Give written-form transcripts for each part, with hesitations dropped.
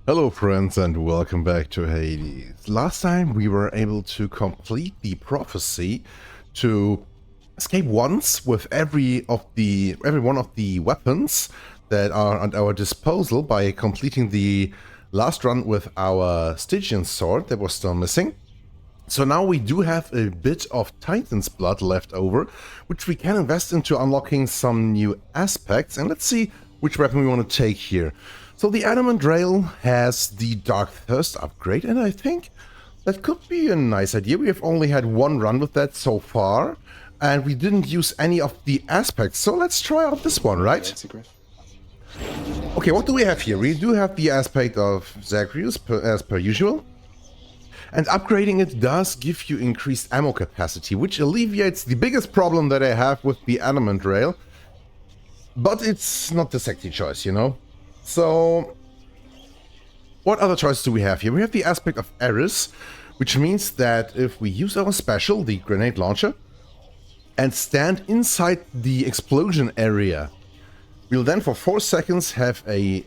Hello friends and welcome back to Hades. Last time we were able to complete the prophecy to escape once with every one of the weapons that are at our disposal by completing the last run with our Stygian sword that was still missing. So now we do have a bit of Titan's blood left over, which we can invest into unlocking some new aspects, and let's see which weapon we want to take here. So the Adamant Rail has the Dark Thirst upgrade, and I think that could be a nice idea. We have only had one run with that so far, and we didn't use any of the aspects, so let's try out this one, right? Okay, what do we have here? We do have the Aspect of Zagreus, as per usual. And upgrading it does give you increased ammo capacity, which alleviates the biggest problem that I have with the Adamant Rail. But it's not the sexy choice, you know? So, what other choices do we have here? We have the Aspect of Eris, which means that if we use our special, the grenade launcher, and stand inside the explosion area, we'll then for 4 seconds have a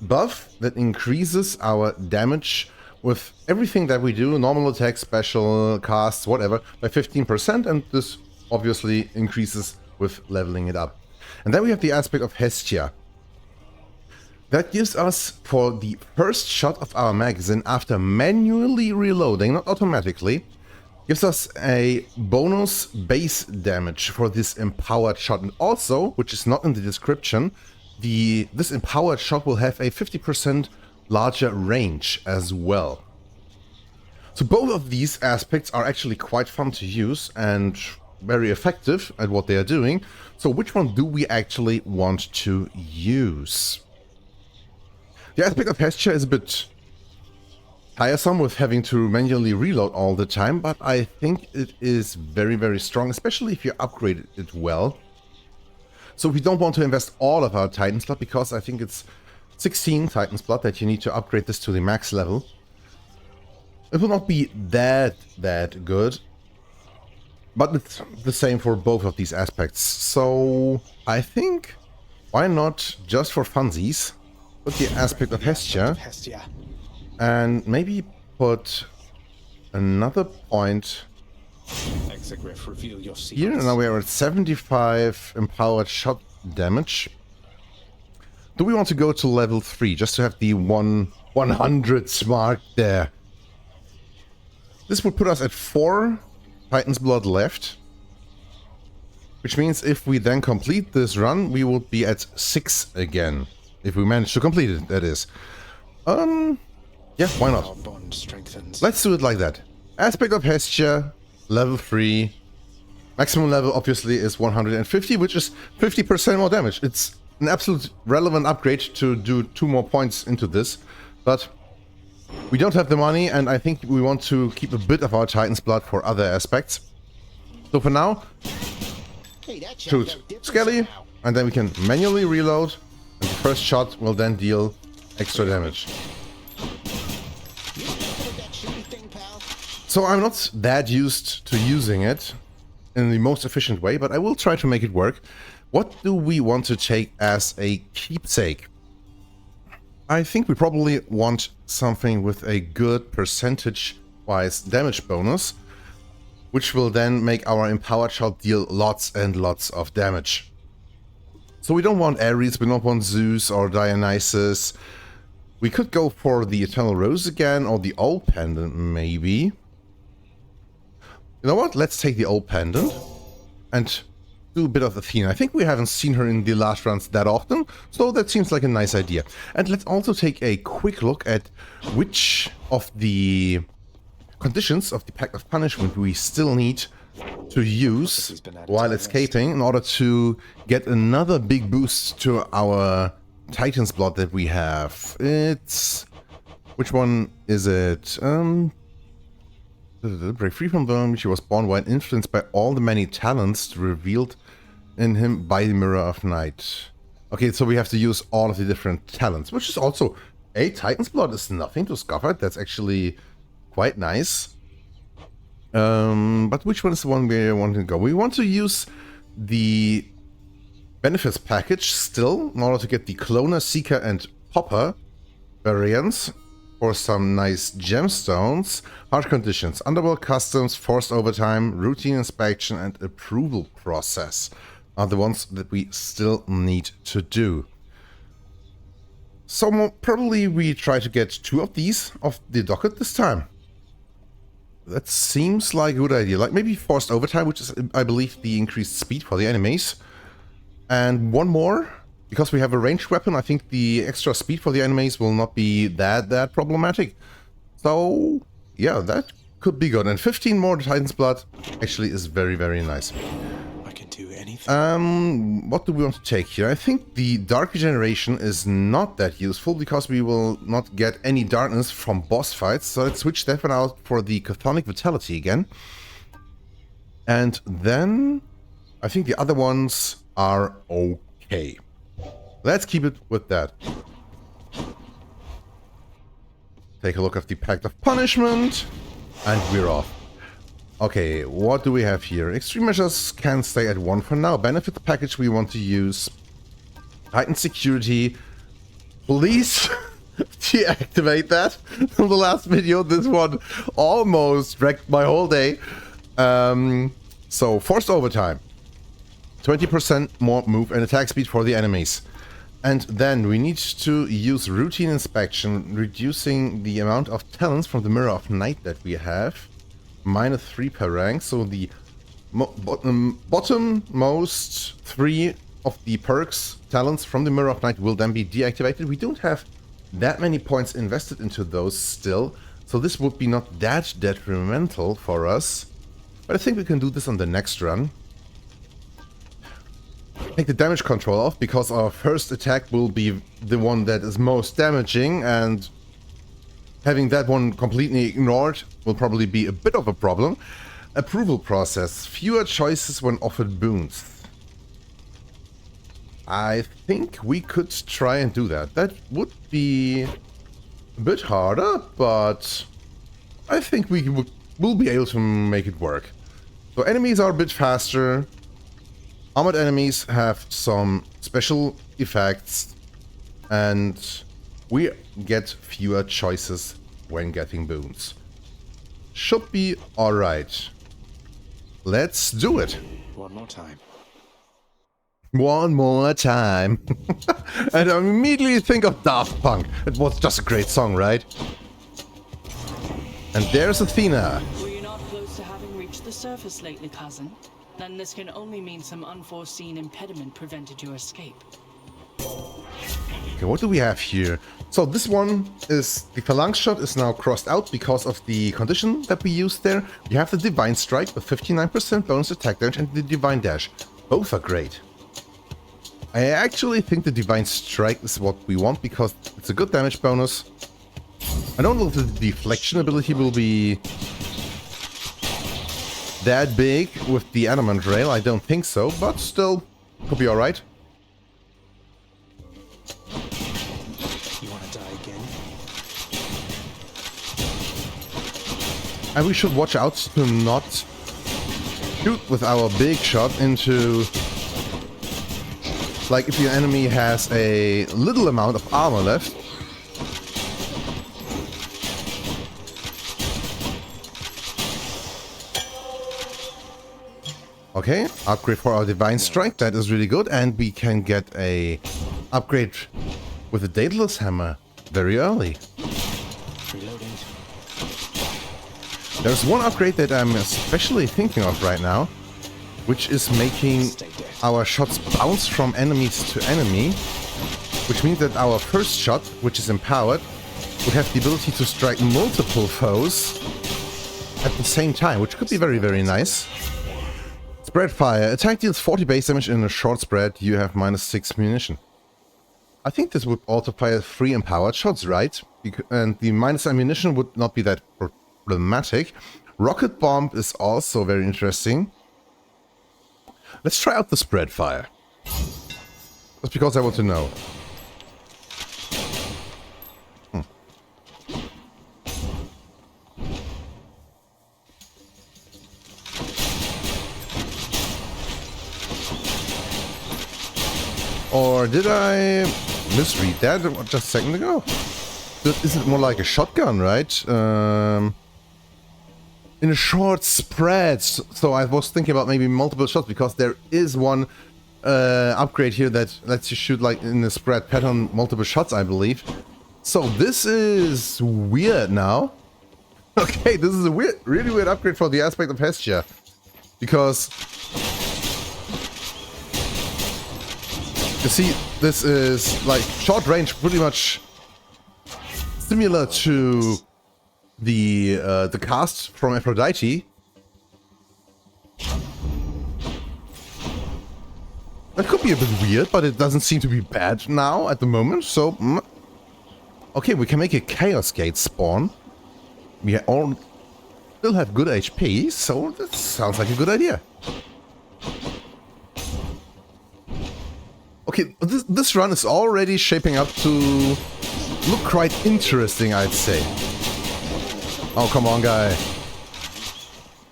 buff that increases our damage with everything that we do, normal attack, special, casts, whatever, by 15%, and this obviously increases with leveling it up. And then we have the Aspect of Hestia. That gives us, for the first shot of our magazine, after manually reloading, not automatically, gives us a bonus base damage for this empowered shot. And also, which is not in the description, this empowered shot will have a 50% larger range as well. So both of these aspects are actually quite fun to use and very effective at what they are doing. So which one do we actually want to use? The Aspect of Hestia is a bit tiresome with having to manually reload all the time, but I think it is very, very strong, especially if you upgrade it well. So we don't want to invest all of our Titan's blood, because I think it's 16 Titan's blood that you need to upgrade this to the max level. It will not be that good, but it's the same for both of these aspects. So I think, why not, just for funsies, put the Aspect of Hestia, and maybe put another point here. Now we are at 75 empowered shot damage. Do we want to go to level 3 just to have the 100 mark there? This would put us at 4 Titan's blood left, which means if we then complete this run, we would be at 6 again. If we manage to complete it, that is. Yeah, why not? Let's do it like that. Aspect of Hestia, level 3. Maximum level obviously is 150, which is 50% more damage. It's an absolute relevant upgrade to do 2 more points into this, but we don't have the money, and I think we want to keep a bit of our Titan's blood for other aspects. So for now, shoot Skelly, and then we can manually reload, and the first shot will then deal extra damage. So I'm not that used to using it in the most efficient way, but I will try to make it work. What do we want to take as a keepsake? I think we probably want something with a good percentage-wise damage bonus, which will then make our empowered shot deal lots and lots of damage. So we don't want Ares, we don't want Zeus or Dionysus. We could go for the Eternal Rose again, or the old pendant maybe. You know what? Let's take the old pendant and do a bit of Athena. I think we haven't seen her in the last runs that often, so that seems like a nice idea. And let's also take a quick look at which of the conditions of the Pact of Punishment we still need to use while escaping in order to get another big boost to our Titan's blood that we have. It's... which one is it? Break free from them. She was born while influenced by all the many talents revealed in him by the Mirror of Night. Okay, so we have to use all of the different talents, which is also... a Titan's blood is nothing to scoff at. That's actually quite nice. But which one is the one we want to go? We want to use the benefits package still in order to get the Cloner, Seeker, and Popper variants for some nice gemstones. Hard conditions, underworld customs, forced overtime, routine inspection, and approval process are the ones that we still need to do. So probably we try to get 2 of these off the docket this time. That seems like a good idea. Like maybe forced overtime, which is, I believe, the increased speed for the enemies. And 1 more. Because we have a ranged weapon, I think the extra speed for the enemies will not be that problematic. So, yeah, that could be good. And 15 more Titan's Blood actually is very, very nice. I can do anything. What do we want to take here? I think the Dark Regeneration is not that useful because we will not get any darkness from boss fights. So let's switch that one out for the Chthonic Vitality again. And then I think the other ones are okay. Let's keep it with that. Take a look at the Pact of Punishment, and we're off. Okay, what do we have here? Extreme measures can stay at 1 for now. Benefit package we want to use. Titan security. Please deactivate that. From the last video, this one almost wrecked my whole day. So, forced overtime. 20% more move and attack speed for the enemies. And then we need to use routine inspection, reducing the amount of talents from the Mirror of Night that we have. -3 per rank, so the bottommost 3 of the perks talents from the Mirror of Night will then be deactivated. We don't have that many points invested into those still, so this would be not that detrimental for us. But I think we can do this on the next run. Take the damage control off, because our first attack will be the one that is most damaging, and having that one completely ignored will probably be a bit of a problem. Approval process. Fewer choices when offered boons. I think we could try and do that. That would be a bit harder, but I think we'll be able to make it work. So enemies are a bit faster. Armored enemies have some special effects, and we get fewer choices when getting boons. Should be alright. Let's do it. One more time. One more time. And I immediately think of Daft Punk. It was just a great song, right? And there's Athena. Were you not close to having reached the surface lately, cousin? Then this can only mean some unforeseen impediment prevented your escape. Okay, what do we have here? So this one is, the Phalanx Shot is now crossed out because of the condition that we used there. We have the Divine Strike with 59% bonus attack damage and the Divine Dash. Both are great. I actually think the Divine Strike is what we want because it's a good damage bonus. I don't know if the deflection ability will be that big with the Adamant Rail. I don't think so, but still, could be alright. You wanna die again? And we should watch out to not shoot with our big shot into... Like, if the enemy has a little amount of armor left. Okay, upgrade for our Divine Strike, that is really good, and we can get a upgrade with the Daedalus Hammer very early. Reloading. There's one upgrade that I'm especially thinking of right now, which is making our shots bounce from enemies to enemy, which means that our first shot, which is empowered, would have the ability to strike multiple foes at the same time, which could be very, very nice. Spread Fire. Attack deals 40 base damage in a short spread. You have -6 munition. I think this would also fire 3 empowered shots, right? And the minus ammunition would not be that problematic. Rocket Bomb is also very interesting. Let's try out the Spread Fire. Just because I want to know. Or did I misread that just a second ago? isn't more like a shotgun, right? In a short spread. So I was thinking about maybe multiple shots, because there is one upgrade here that lets you shoot like in a spread pattern multiple shots, I believe. So this is weird now. Okay, this is a really weird upgrade for the Aspect of Hestia, because you see, this is like short range, pretty much similar to the cast from Aphrodite. That could be a bit weird, but it doesn't seem to be bad now at the moment. So, okay, we can make a Chaos Gate spawn. We all still have good HP, so that sounds like a good idea. Okay, this run is already shaping up to look quite interesting, I'd say. Oh, come on, guy.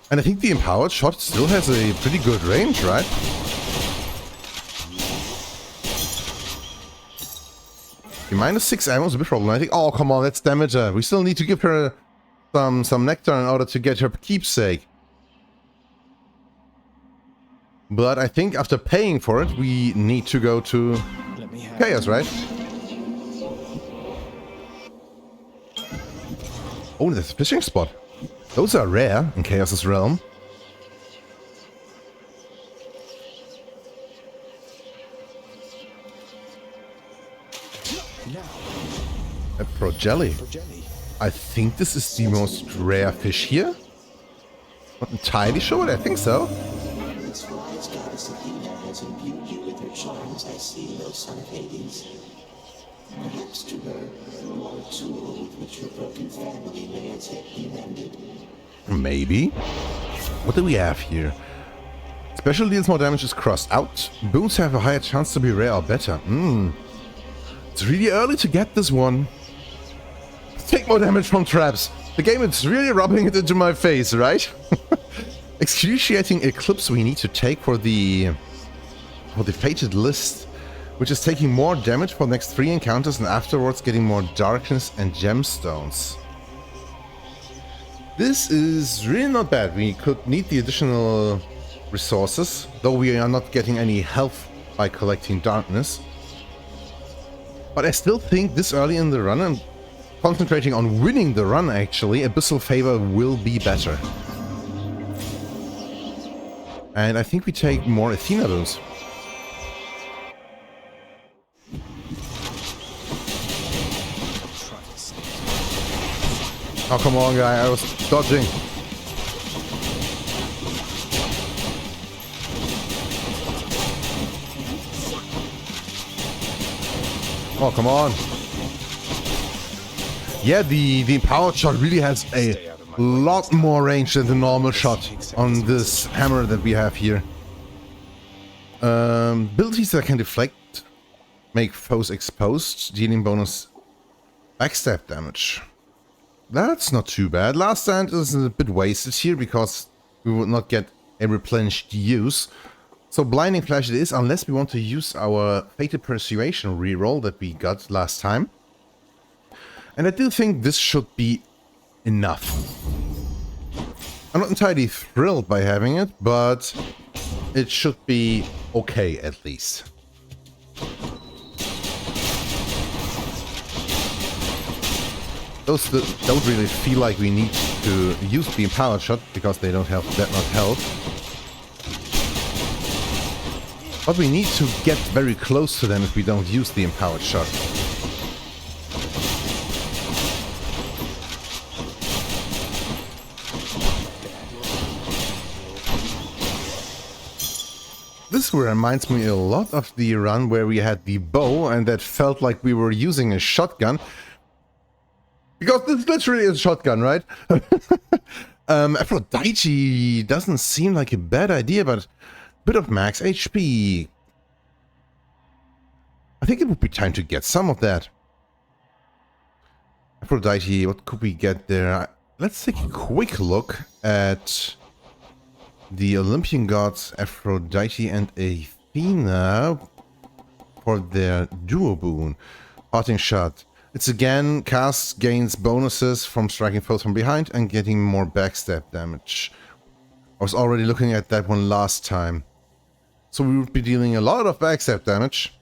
And I think the empowered shot still has a pretty good range, right? The -6 ammo is a bit problematic. Oh, come on, let's damage her. We still need to give her some nectar in order to get her keepsake. But I think after paying for it, we need to go to Chaos, right? Oh, there's a fishing spot. Those are rare in Chaos's realm. A Projelly. I think this is the most rare fish here. Not entirely sure, but I think so. This wise goddess Athena has imbued you with her charms, I see, O son of Hades. Perhaps to her, you are a tool with which your broken family may yet be mended. Maybe. What do we have here? Special deals more damage is crossed out. Boons have a higher chance to be rare or better. It's really early to get this one. Take more damage from traps. The game is really rubbing it into my face, right? Excruciating Eclipse we need to take for the fated list, which is taking more damage for the next 3 encounters and afterwards getting more darkness and gemstones. This is really not bad. We could need the additional resources, though we are not getting any health by collecting darkness. But I still think this early in the run, and concentrating on winning the run actually, Abyssal Favor will be better. And I think we take more Athena boons. Oh, come on, guy. I was dodging. Oh, come on. Yeah, the empowered shot really has a lot more range than the normal shot on this hammer that we have here. Abilities that can deflect, make foes exposed, dealing bonus backstab damage. That's not too bad. Last Stand is a bit wasted here because we would not get a replenished use. So Blinding Flash it is, unless we want to use our Fated Persuasion reroll that we got last time. And I do think this should be enough. I'm not entirely thrilled by having it, but it should be okay at least. Those that don't really feel like we need to use the empowered shot because they don't have that much health. But we need to get very close to them if we don't use the empowered shot. This reminds me a lot of the run where we had the bow and that felt like we were using a shotgun. Because this literally is a shotgun, right? Aphrodite doesn't seem like a bad idea, but a bit of max HP. I think it would be time to get some of that. Aphrodite, what could we get there? Let's take a quick look at the Olympian gods Aphrodite and Athena for their duo boon. Parting shot. It's again, cast gains bonuses from striking foes from behind and getting more backstab damage. I was already looking at that one last time. So we would be dealing a lot of backstab damage.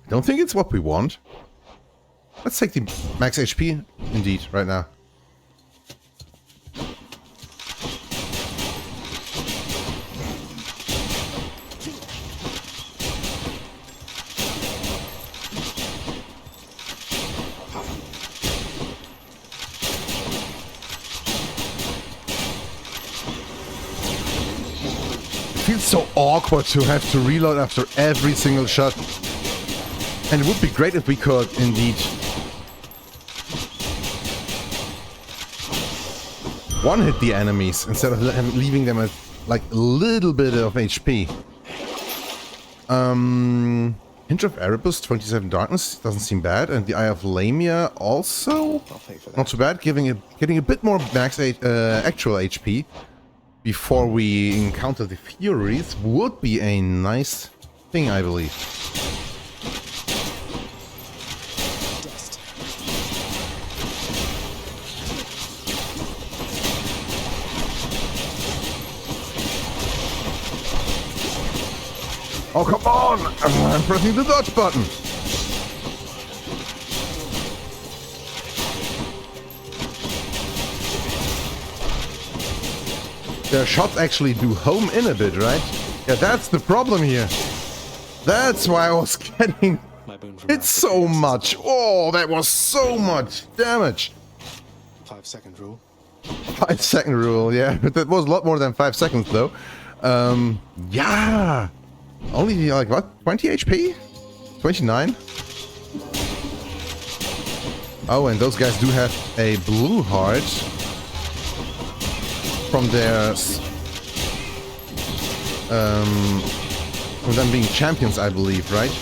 I don't think it's what we want. Let's take the max HP, indeed, right now. It feels so awkward to have to reload after every single shot. And it would be great if we could, indeed, one-hit the enemies instead of leaving them at, like, a little bit of HP. Hint of Erebus, 27 Darkness, doesn't seem bad. And the Eye of Lamia also not too bad, getting a bit more max actual HP before we encounter the Furies would be a nice thing, I believe. Oh, come on! I'm pressing the dodge button! Their shots actually do home in a bit, right? Yeah, that's the problem here. That's why I was getting hit so much. Oh, that was so much damage. 5-second rule. 5-second rule, yeah. But that was a lot more than 5 seconds, though. Yeah! Only, like, what? 20 HP? 29? Oh, and those guys do have a blue heart from their... from them being champions, I believe, right?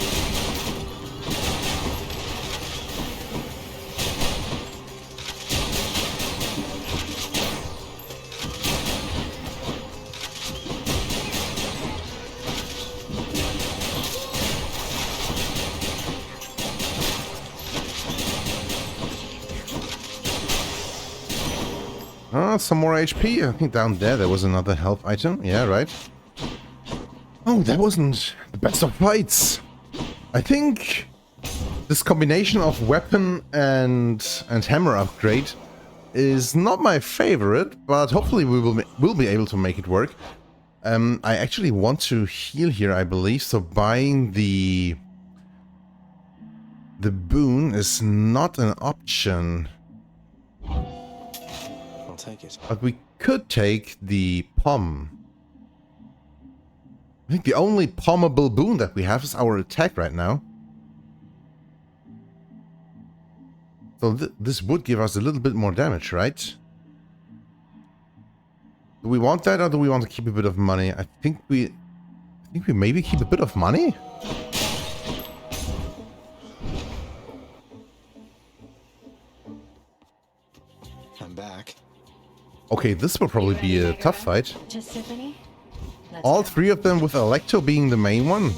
Some more HP. I think down there was another health item. Yeah, right. Oh, that wasn't the best of fights. I think this combination of weapon and hammer upgrade is not my favorite, but hopefully we'll be able to make it work. I actually want to heal here, I believe, so buying the boon is not an option. Take it. But we could take the pom. I think the only pommable boon that we have is our attack right now. So this would give us a little bit more damage, right? Do we want that, or do we want to keep a bit of money? I think we maybe keep a bit of money. I'm back. Okay, this will probably be a tough fight. All three of them with Electo being the main one.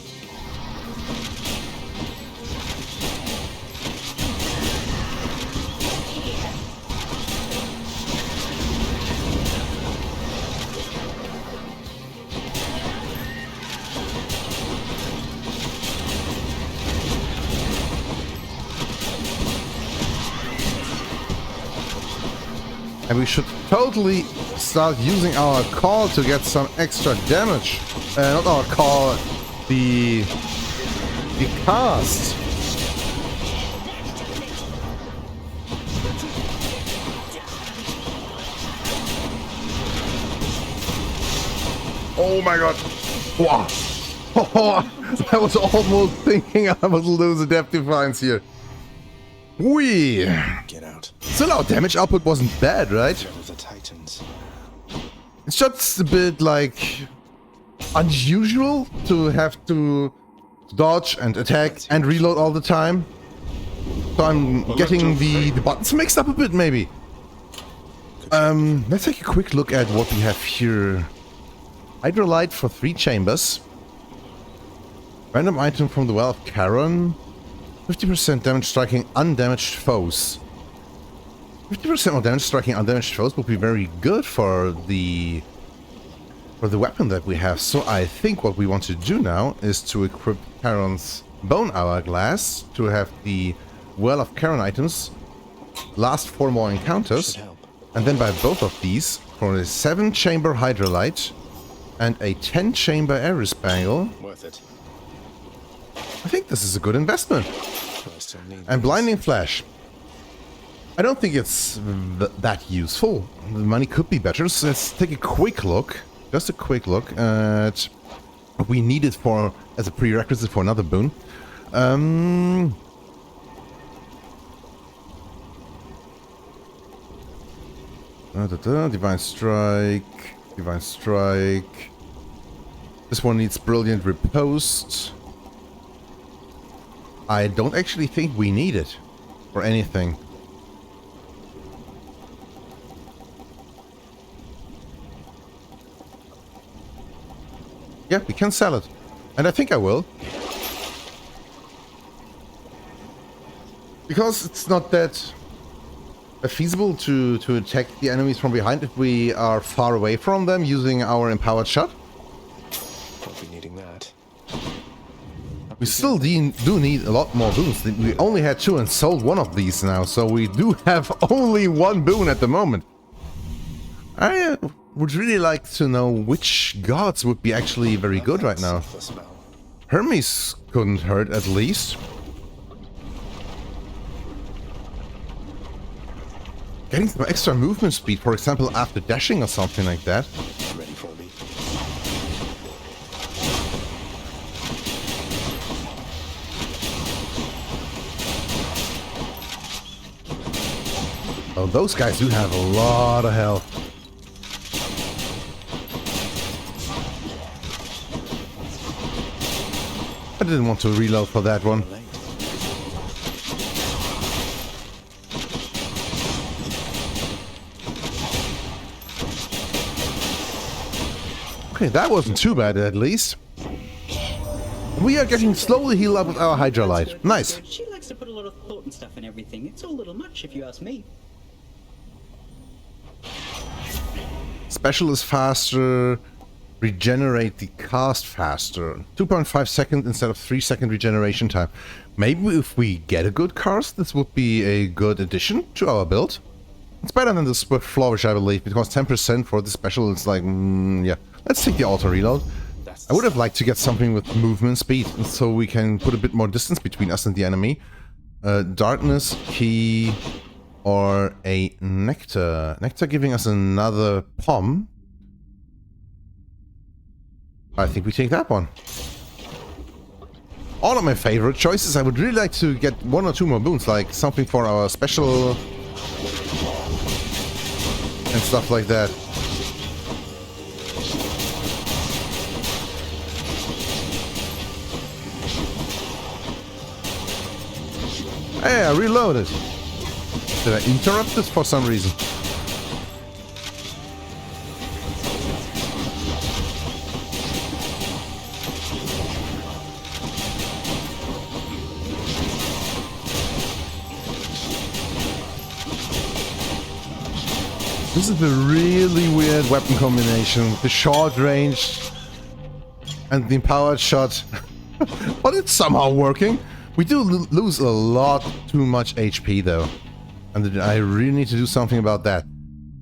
And we should totally start using our call to get some extra damage. Not our call, the cast. Oh my god. Wow. Oh, I was almost thinking I would lose a Depth Defiance here. Whee! Get out. Still, our damage output wasn't bad, right? The Titans. It's just a bit, like, unusual to have to dodge and attack and reload all the time. So I'm getting the buttons mixed up a bit, maybe. Let's take a quick look at what we have here. Hydrolite for 3 chambers. Random item from the Well of Charon. 50% damage striking undamaged foes. 50% more damage striking undamaged foes would be very good for the weapon that we have. So I think what we want to do now is to equip Charon's Bone Hourglass to have the Well of Charon items last 4 more encounters. Should help. And then buy both of these for a 7-chamber Hydrolite and a 10-chamber Aris Bangle. Worth it. I think this is a good investment. But I still need And these. Blinding Flash. I don't think it's that useful. The money could be better. So let's take a quick look. Just a quick look at what we need it for as a prerequisite for another boon. Divine Strike. Divine Strike. This one needs Brilliant Riposte. I don't actually think we need it for anything. Yeah, we can sell it. And I think I will. Because it's not that feasible to attack the enemies from behind if we are far away from them using our Empowered Shot. Won't be needing that. We still do need a lot more boons. We only had 2 and sold 1 of these now, so we do have only 1 boon at the moment. I would really like to know which gods would be actually very good right now. The smell. Hermes couldn't hurt, at least. Getting some extra movement speed, for example, after dashing or something like that. Ready for me. Oh, those guys do have a lot of health. I didn't want to reload for that one. Late. Okay, that wasn't too bad at least. We are getting slowly healed up with our Hydrolite. Nice. She likes to put a lot of thought and stuff in everything. It's all a little much if you ask me. Special is faster. Regenerate the cast faster. 2.5 seconds instead of 3-second regeneration time. Maybe if we get a good cast, this would be a good addition to our build. It's better than the Swift Flourish, I believe, because 10% for the special is like, yeah. Let's take the auto reload. I would have liked to get something with movement speed, so we can put a bit more distance between us and the enemy. Darkness, Key, or a Nectar. Nectar giving us another Pom. I think we take that one. All of my favorite choices. I would really like to get 1 or 2 more boons, like something for our special and stuff like that. Hey, I reloaded. Did I interrupt this for some reason? This is a really weird weapon combination. The short range and the empowered shot. But it's somehow working. We do lose a lot too much HP though. And I really need to do something about that.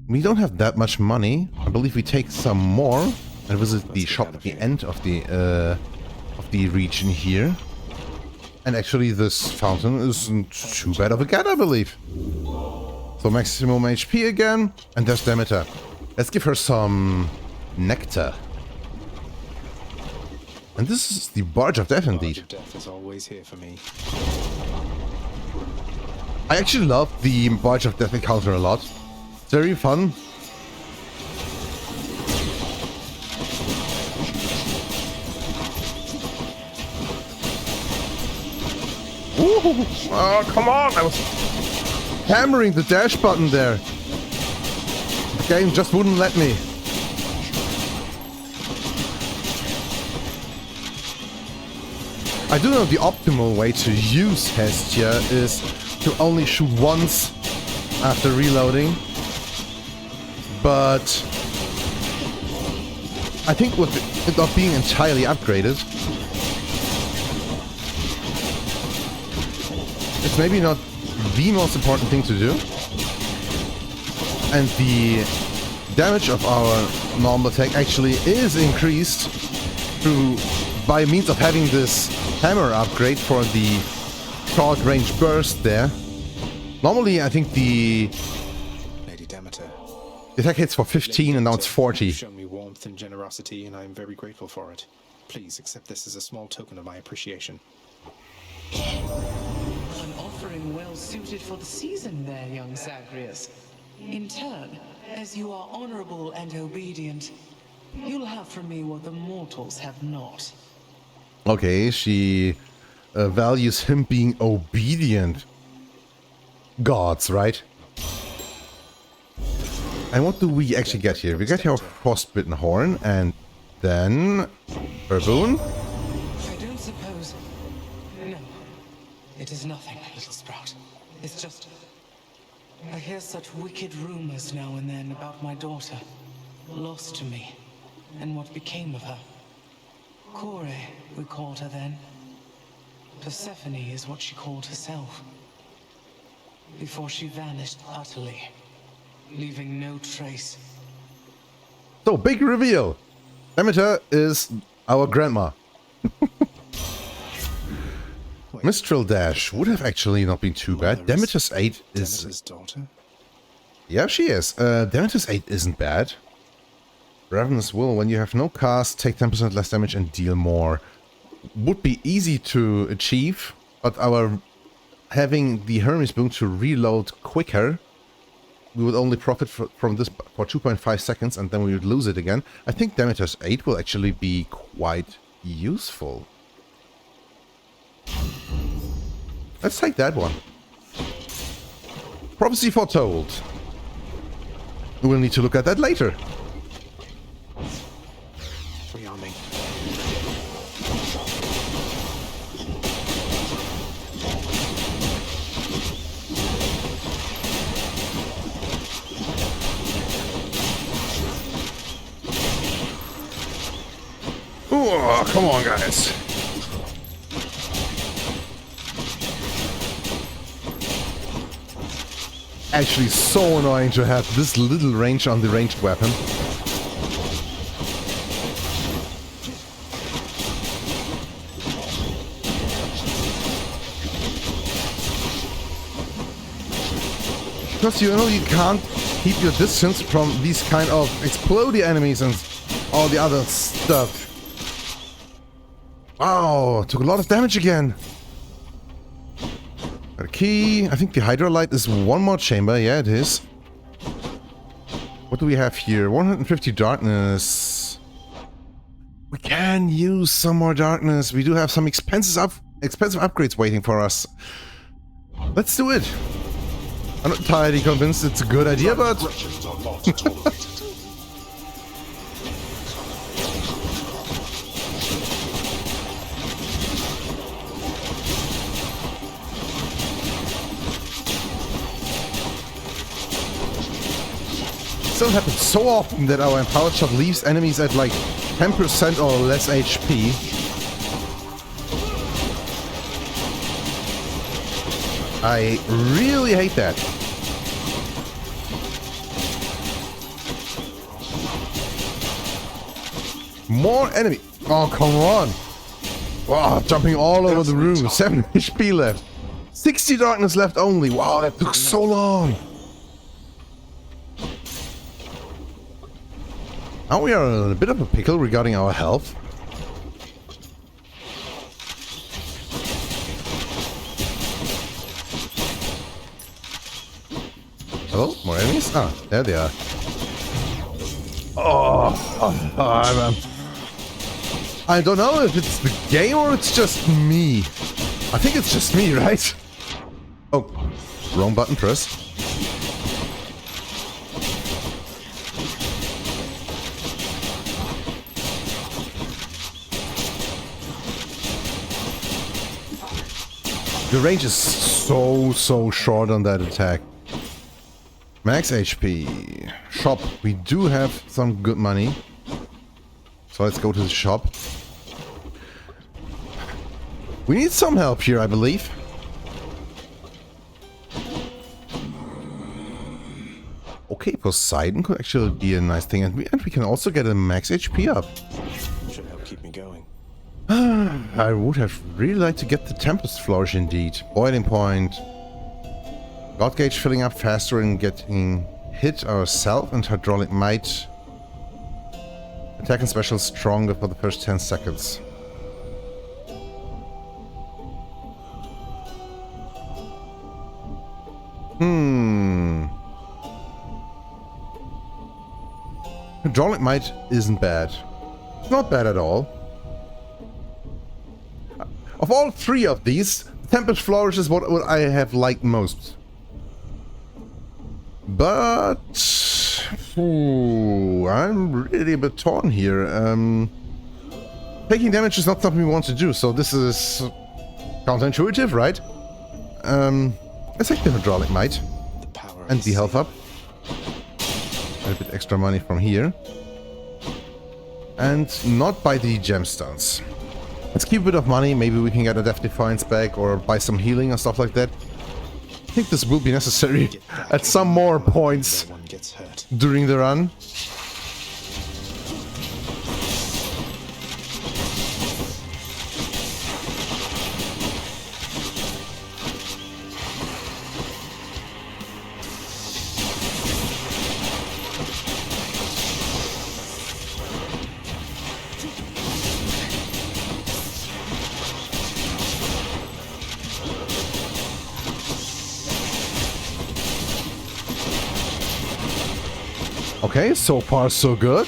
We don't have that much money. I believe we take some more and visit the shop at the end of the region here. And actually this fountain isn't too bad of a get, I believe. So maximum HP again, and there's Demeter. Let's give her some nectar. And this is the Barge of Death indeed. Barge of Death is always here for me. I actually love the Barge of Death encounter a lot. It's very fun. Ooh, oh, come on! I was hammering the dash button there. The game just wouldn't let me. I do know the optimal way to use Hestia is to only shoot once after reloading. But I think with it not being entirely upgraded, it's maybe not the most important thing to do. And the damage of our normal attack actually is increased by means of having this hammer upgrade for the short range burst there. Normally I think the Lady Demeter, attack hits for 15 and now it's 40. you've shown me warmth and generosity, and I am very grateful for it. Please accept this as a small token of my appreciation. An offering well suited for the season there, young Zagreus. In turn, as you are honorable and obedient, you'll have from me what the mortals have not. Okay, she values him being obedient. Gods, right? And what do we actually get here? We get here Frostbitten Horn, and then Barboon. I don't suppose... No. It is nothing, little sprout. It's just... I hear such wicked rumors now and then about my daughter. Lost to me. And what became of her. Kore, we called her then. Persephone is what she called herself. Before she vanished utterly, leaving no trace. So, big reveal! Demeter is our grandma. Mistral Dash would have actually not been too bad. Demeter's 8 is... Demeter's daughter? Yeah, she is. Demeter's 8 isn't bad. Ravenous Will, when you have no cast, take 10% less damage and deal more. Would be easy to achieve, but our having the Hermes Boon to reload quicker, we would only profit from this for 2.5 seconds and then we would lose it again. I think Demeter's 8 will actually be quite useful. Let's take that one. Prophecy foretold. We'll need to look at that later. Rearming. Oh, come on, guys. Actually, so annoying to have this little range on the ranged weapon. Because you know you can't keep your distance from these kind of explodey enemies and all the other stuff. Wow, took a lot of damage again. Got a key. I think the Hydrolite is one more chamber. Yeah, it is. What do we have here? 150 darkness. We can use some more darkness. We do have some expensive upgrades waiting for us. Let's do it. I'm not entirely convinced it's a good idea, but... Still happens so often that our empowered shot leaves enemies at like 10% or less HP. I really hate that. More enemy. Oh, come on. Wow, jumping all over the room. 7 HP left. 60 darkness left only. Wow, that took so long. Now we are in a bit of a pickle regarding our health. Hello? More enemies? Ah, there they are. I don't know if it's the game or it's just me. I think it's just me, right? Oh, wrong button press. The range is so short on that attack. Max HP. Shop. We do have some good money. So let's go to the shop. We need some help here, I believe. Okay, Poseidon could actually be a nice thing. And we can also get a max HP up. Should help keep me going. I would have really liked to get the Tempest Flourish indeed. Boiling Point. God Gauge filling up faster and getting hit ourselves, and Hydraulic Might. Attack and special stronger for the first 10 seconds. Hydraulic Might isn't bad. It's not bad at all. Of all three of these, Tempest Flourish is what I have liked most. But I'm really a bit torn here. Taking damage is not something we want to do, so this is counterintuitive, right? Let's take the Hydraulic Might and the health up. A bit extra money from here. And not buy the gemstones. Let's keep a bit of money, maybe we can get a Death Defiance back or buy some healing and stuff like that. I think this will be necessary at some more points during the run. Okay, so far so good.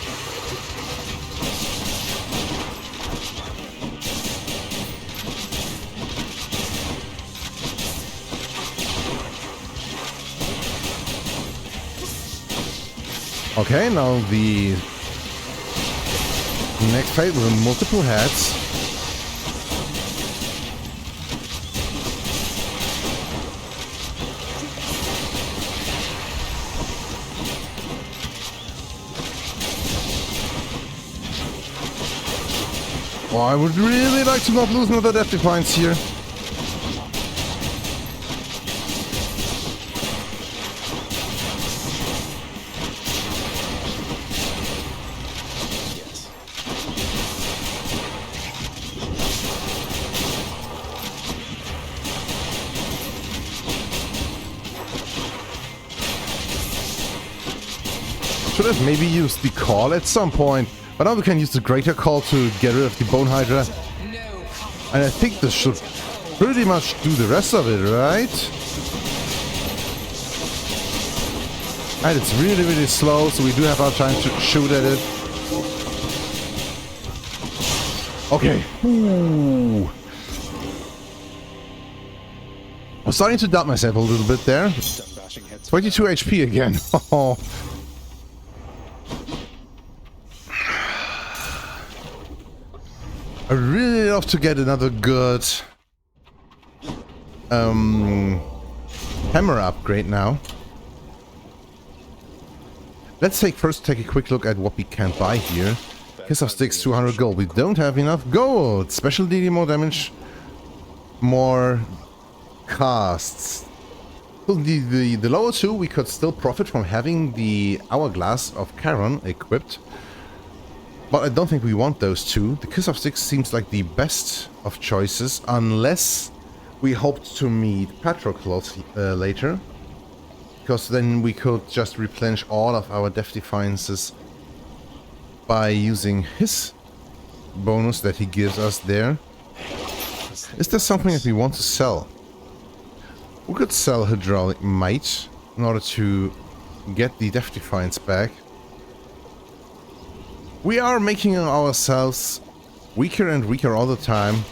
Okay, now the next fight with multiple heads. Oh, I would really like to not lose another Death Defiance here. Should have maybe used the call at some point. But now we can use the Greater Call to get rid of the Bone Hydra. And I think this should pretty much do the rest of it, right? And it's really slow, so we do have our time to shoot at it. Okay. Ooh. I'm starting to doubt myself a little bit there. 22 HP again. Oh. I really love to get another good hammer upgrade now. Let's first take a quick look at what we can buy here. Kiss of Sticks, 200 gold. We don't have enough gold. Special DD, more damage, more casts. So the lower two, we could still profit from having the Hourglass of Charon equipped. But I don't think we want those two. The Kiss of Sticks seems like the best of choices, unless we hoped to meet Patroclus later. Because then we could just replenish all of our Death Defiances by using his bonus that he gives us there. Is there something that we want to sell? We could sell Hydraulic Might in order to get the Death Defiance back. We are making ourselves weaker and weaker all the time.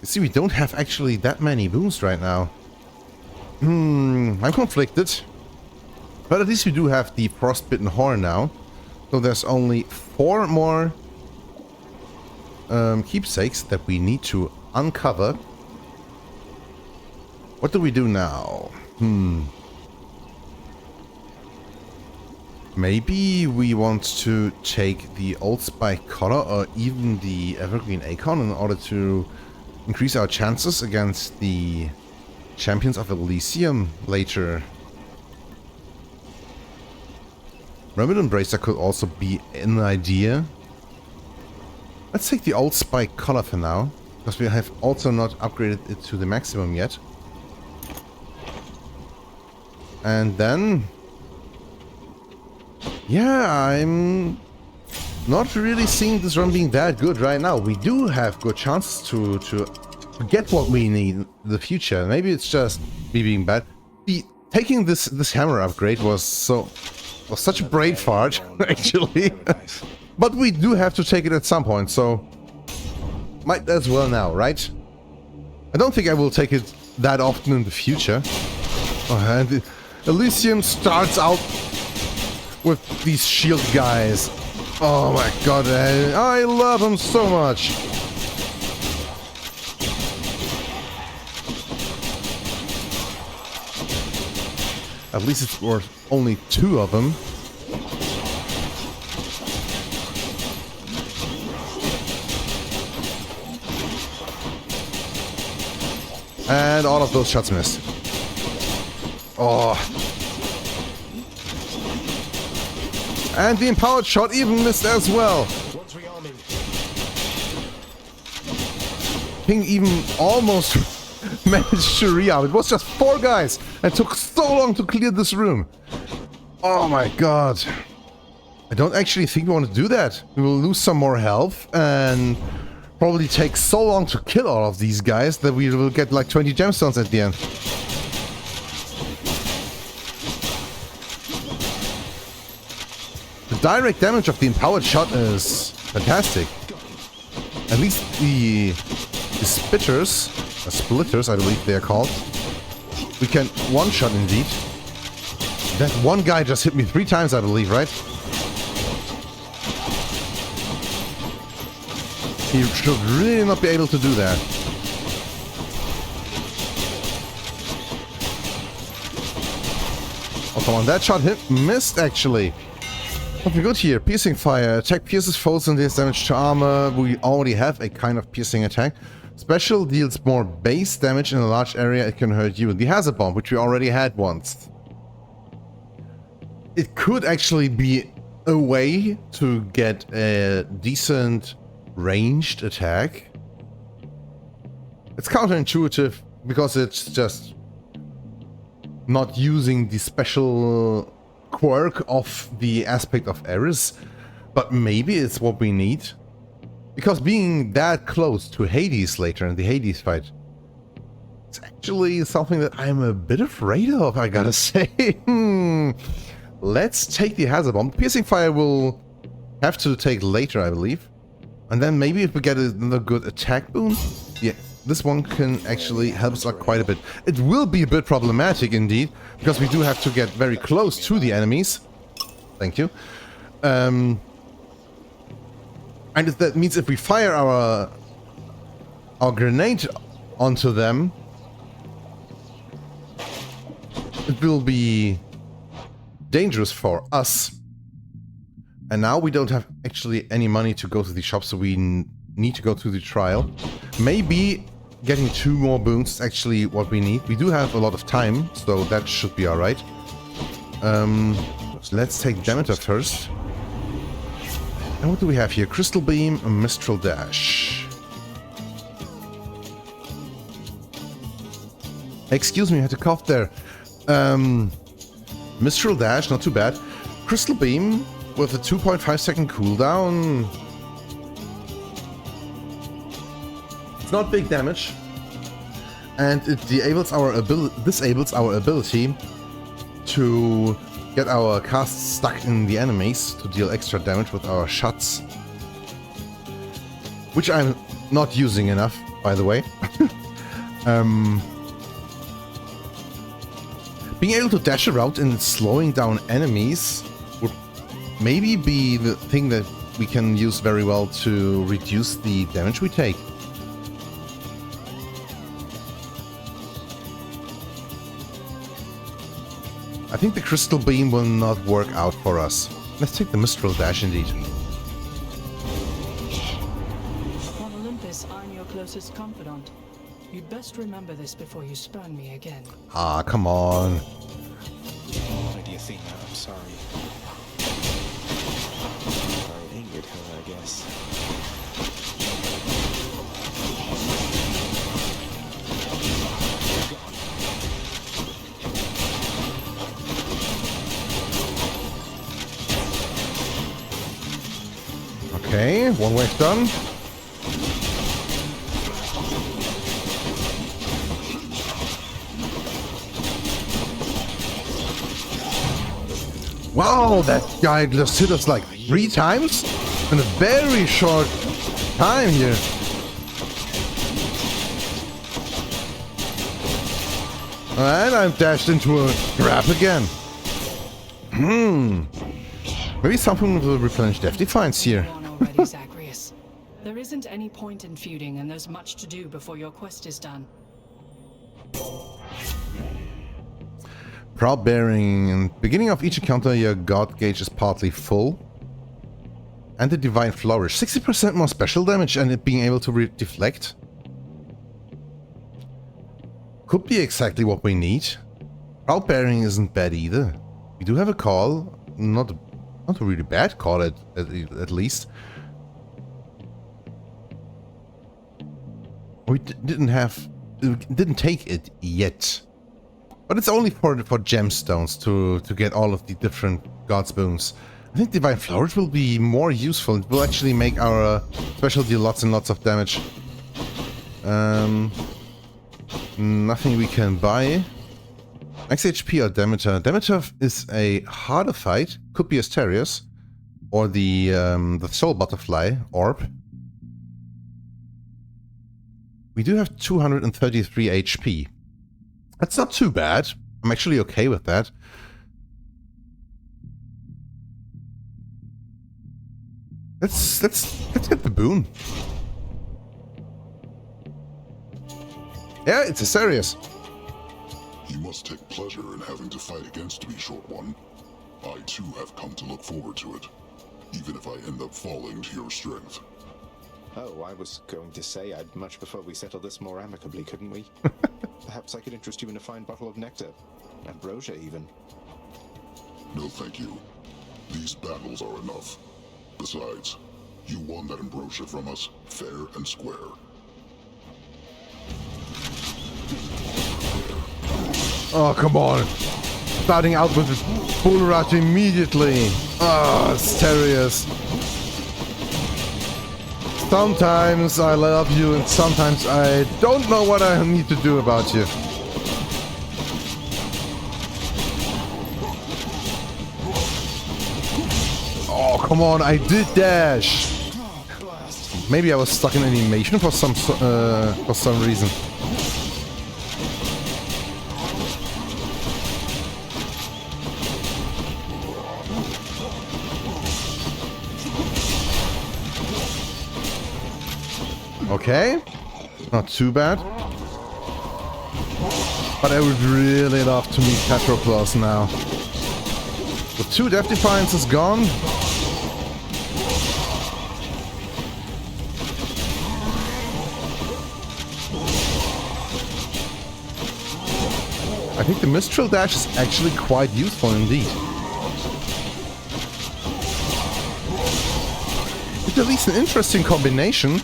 You see, we don't have actually that many booms right now. I'm conflicted. But at least we do have the Frostbitten Horn now. So there's only 4 more keepsakes that we need to uncover. What do we do now? Maybe we want to take the Old Spike Collar or even the Evergreen Acorn in order to increase our chances against the Champions of Elysium later. Remnant Bracer could also be an idea. Let's take the Old Spike Collar for now, because we have also not upgraded it to the maximum yet. And then... yeah, I'm not really seeing this run being that good right now. We do have good chances to get what we need in the future. Maybe it's just me being bad. Taking this hammer upgrade was such a brain fart, actually. But we do have to take it at some point, so might as well now, right? I don't think I will take it that often in the future. Oh, and Elysium starts out with these shield guys. Oh my god, I love them so much. At least it's worth only 2 of them. And all of those shots missed. Oh. And the empowered shot even missed as well. Ping even almost managed to re-out. It was just 4 guys and took so long to clear this room. Oh my god. I don't actually think we want to do that. We will lose some more health and probably take so long to kill all of these guys that we will get like 20 gemstones at the end. The direct damage of the empowered shot is fantastic. At least the spitters, or splitters I believe they are called, we can one-shot indeed. That one guy just hit me 3 times I believe, right? He should really not be able to do that. Oh, come on, that shot missed actually. Something good here. Piercing fire. Attack pierces foes and deals damage to armor. We already have a kind of piercing attack. Special deals more base damage in a large area. It can hurt you. The hazard bomb, which we already had once. It could actually be a way to get a decent ranged attack. It's counterintuitive because it's just not using the special quirk of the Aspect of Hestia, but maybe it's what we need. Because being that close to Hades later in the Hades fight, it's actually something that I'm a bit afraid of, I gotta say. Let's take the hazard bomb. Piercing fire will have to take later, I believe. And then maybe if we get another good attack boon, yeah, this one can actually help us out quite a bit. It will be a bit problematic indeed, because we do have to get very close to the enemies. Thank you. And that means if we fire our grenade onto them, it will be dangerous for us. And now we don't have actually any money to go to the shop, so we need to go to the trial. Maybe getting 2 more boons is actually what we need. We do have a lot of time, so that should be alright. Let's take Demeter first. And what do we have here? Crystal Beam and Mistral Dash. Excuse me, I had to cough there. Mistral Dash, not too bad. Crystal Beam with a 2.5 second cooldown. It's not big damage. And it disables our ability to get our casts stuck in the enemies to deal extra damage with our shots. Which I'm not using enough, by the way. Being able to dash around and slowing down enemies would maybe be the thing that we can use very well to reduce the damage we take. I think the crystal beam will not work out for us. Let's take the Mistral Dash indeed. On Olympus, I'm your closest confidant. You'd best remember this before you spurn me again. Ah, come on. My dear Athena, I'm sorry. I angered her, I guess. Okay, one wave done. Wow, that guy just hit us like 3 times in a very short time here. And I'm dashed into a trap again. Maybe something will replenish Death Defiance here. Go on already, Zagreus. There isn't any point in feuding, and there's much to do before your quest is done. Proud Bearing. Beginning of each encounter, your God gauge is partly full. And the Divine Flourish. 60% more special damage and it being able to deflect. Could be exactly what we need. Proud Bearing isn't bad either. We do have a call. Not a really bad call at least. We didn't take it yet. But it's only for gemstones to get all of the different God's boons. I think Divine Flourish will be more useful. It will actually make our special deal lots and lots of damage. Nothing we can buy. Max HP or Demeter. Demeter is a harder fight. Could be Asterios. Or the Soul Butterfly Orb. We do have 233 HP. That's not too bad. I'm actually okay with that. Let's get the boon. Yeah, it's a serious. You must take pleasure in having to fight against me, Short One. I too have come to look forward to it, even if I end up falling to your strength. Oh, I was going to say I'd much prefer we settle this more amicably, couldn't we? Perhaps I could interest you in a fine bottle of nectar. Ambrosia, even. No, thank you. These battles are enough. Besides, you won that ambrosia from us, fair and square. Oh, come on. Starting out with this bull rush immediately. Ah, Asterios. Sometimes I love you and sometimes I don't know what I need to do about you. Oh, come on, I did dash. Maybe I was stuck in animation for some reason. Okay, not too bad. But I would really love to meet Patroclus now. With 2 Death Defiances gone. I think the Mistral Dash is actually quite useful indeed. It's at least an interesting combination.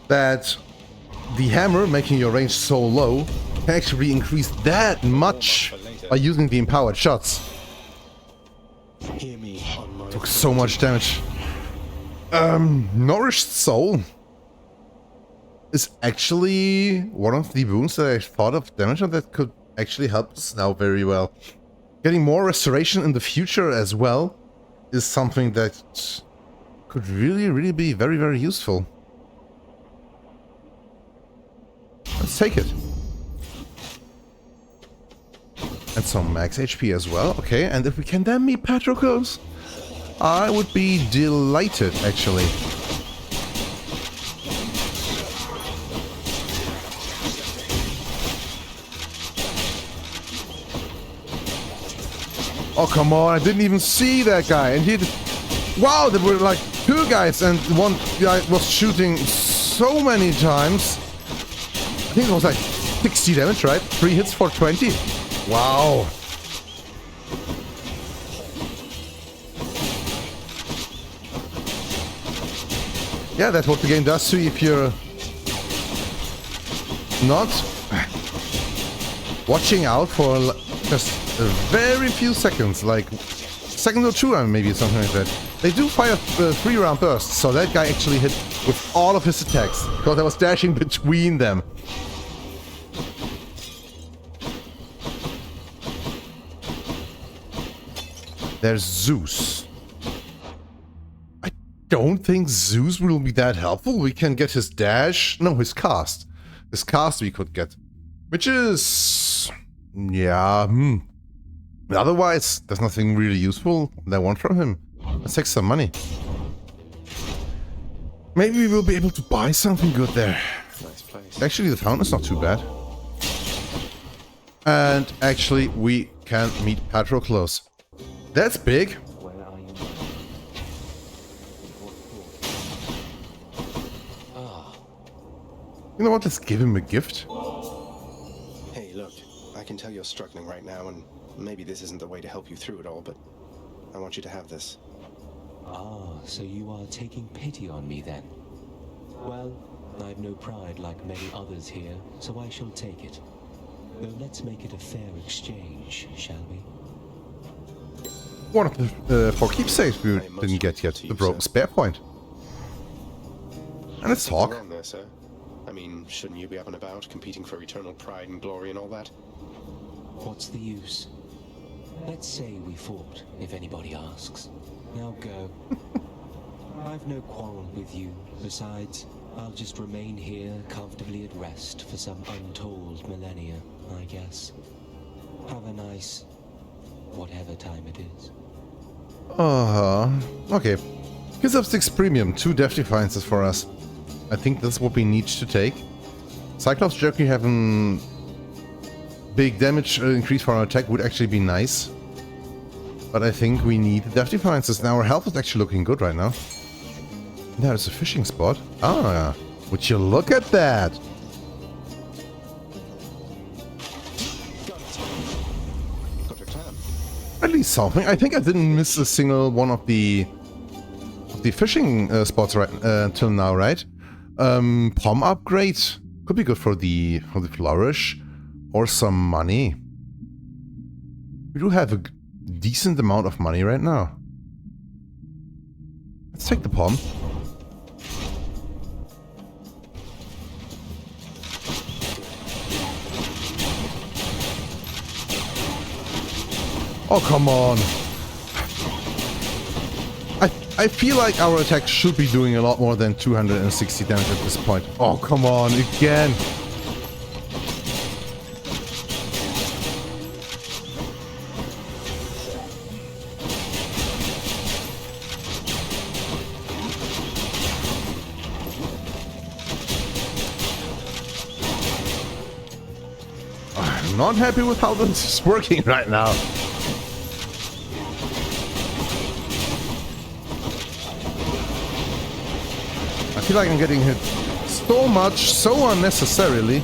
That the hammer, making your range so low, can actually be increased that much by using the empowered shots. Hear me on my Took so much damage. Nourished Soul is actually one of the boons that I thought of damage on that could actually help us now very well. Getting more restoration in the future as well is something that could really be very, very useful. Let's take it. And some max HP as well. Okay, and if we can then meet Patroclus, I would be delighted, actually. Oh, come on. I didn't even see that guy. And he... Wow, there were like 2 guys and one guy was shooting so many times. I think it was like 60 damage, right? 3 hits for 20. Wow. Yeah, that's what the game does to you if you're not watching out for just a very few seconds, like second or 2 maybe, something like that. They do fire 3-round bursts, so that guy actually hit with all of his attacks, because I was dashing between them. There's Zeus. I don't think Zeus will be that helpful. We can get his dash. No, his cast. His cast we could get. Which is... yeah, Otherwise, there's nothing really useful that I want from him. Let's take some money. Maybe we will be able to buy something good there. Nice place. Actually, the fountain is not too bad. And actually, we can meet Patroclus. That's big. Where are you? You know what? Let's give him a gift. Hey, look, I can tell you're struggling right now, and maybe this isn't the way to help you through it all, but I want you to have this. Ah, so you are taking pity on me then? Well, I've no pride like many others here, so I shall take it. Though let's make it a fair exchange, shall we? One of the 4 keepsakes we didn't get yet. The broken spare point. And let's talk. Wrong there, sir. I mean, shouldn't you be up and about, competing for eternal pride and glory and all that? What's the use? Let's say we fought, if anybody asks. Now go. I've no quarrel with you. Besides, I'll just remain here comfortably at rest for some untold millennia, I guess. Have a nice... whatever time it is. Okay. Kiss of 6 premium, 2 death defiances for us. I think that's what we need to take. Cyclops Jerky having big damage increase for our attack would actually be nice. But I think we need the death defiances. Now our health is actually looking good right now. There's a fishing spot. Ah, would you look at that? Got your clam. At least something. I think I didn't miss a single one of the fishing spots right until now, right? Palm upgrade could be good for the flourish, or some money. We do have a decent amount of money right now. Let's take the palm. Oh, come on. I feel like our attack should be doing a lot more than 260 damage at this point. Oh, come on, again. I'm not happy with how this is working right now. I feel like I'm getting hit so much, so unnecessarily.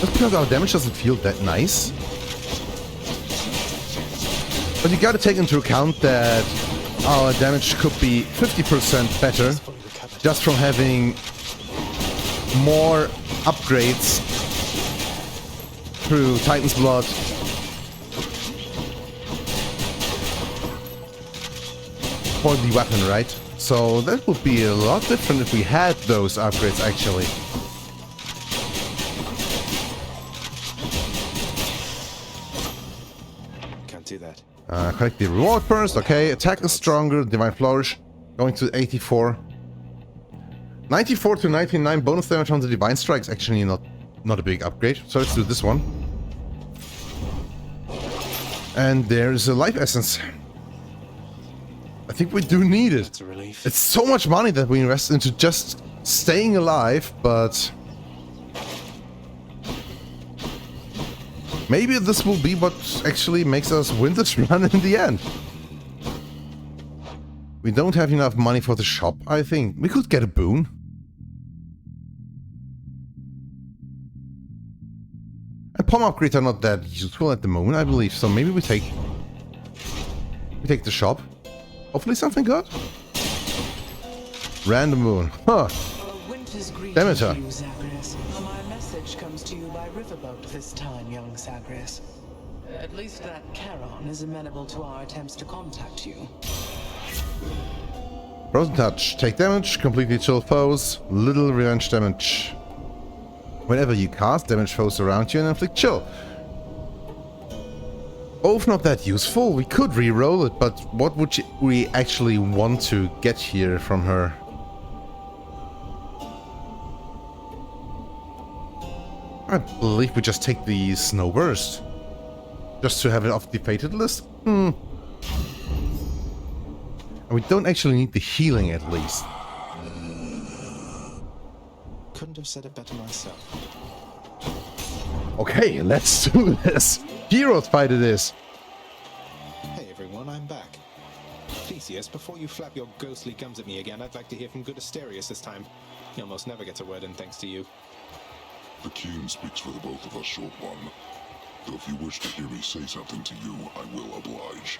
Just because our damage doesn't feel that nice. But you gotta take into account that our damage could be 50% better just from having more upgrades through Titan's Blood. For the weapon, right? So that would be a lot different if we had those upgrades actually. Can't do that. Collect the reward first. Okay, attack is stronger. Divine Flourish going to 84. 94 to 99 bonus damage on the Divine Strike is actually not a big upgrade. So let's do this one. And there's a Life Essence. I think we do need it. It's a relief. It's so much money that we invest into just staying alive, but Maybe this will be what actually makes us win this run in the end. We don't have enough money for the shop, I think. We could get a boon. And palm upgrades are not that useful at the moment, I believe. So maybe we take the shop. Hopefully something good. Random boon. Huh. Demeter. My message comes to you by riverboat this time, young Zagreus. At least that Charon is amenable to our attempts to contact you. Frozen touch. Take damage, completely chill foes, little revenge damage. Whenever you cast, damage foes around you and inflict chill. Both not that useful. We could re-roll it, but what would we actually want to get here from her? I believe we just take the Snowburst. Just to have it off the fated list? And we don't actually need the healing, at least. Couldn't have said it better myself. Okay, let's do this. Heroes fight it is. Hey everyone, I'm back. Theseus, before you flap your ghostly gums at me again, I'd like to hear from good Asterius this time. He almost never gets a word in thanks to you. The king speaks for the both of us, Short One. Though if you wish to hear me say something to you, I will oblige.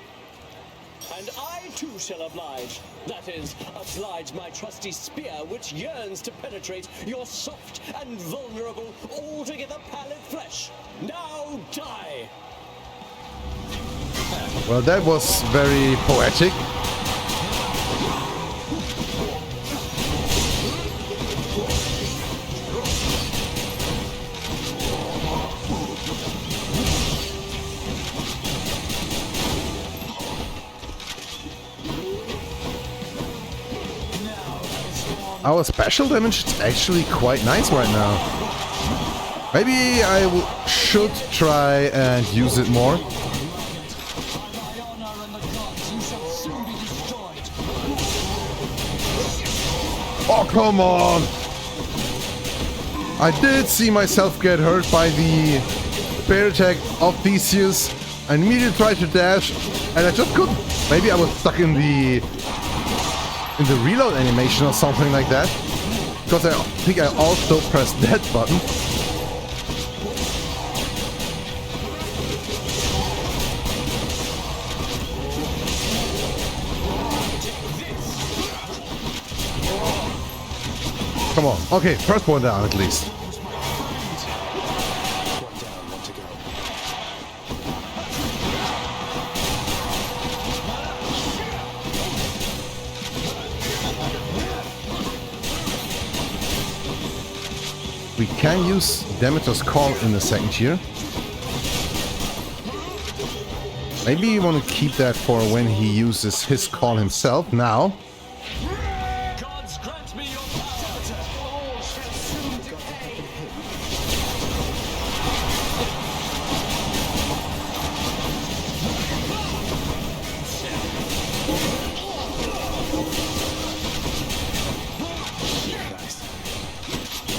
And I too shall oblige. That is, oblige my trusty spear, which yearns to penetrate your soft and vulnerable, altogether pallid flesh. Now die! Well, that was very poetic. Our special damage is actually quite nice right now. Maybe I should try and use it more. Oh, come on! I did see myself get hurt by the bear attack of Theseus. I immediately tried to dash, and I just couldn't. Maybe I was stuck in the reload animation or something like that. Because I think I also pressed that button. Come on. Okay, first one down at least. We can use Demeter's Call in the second tier. Maybe you want to keep that for when he uses his call himself. Now. Gods grant me your power. All shall soon decay.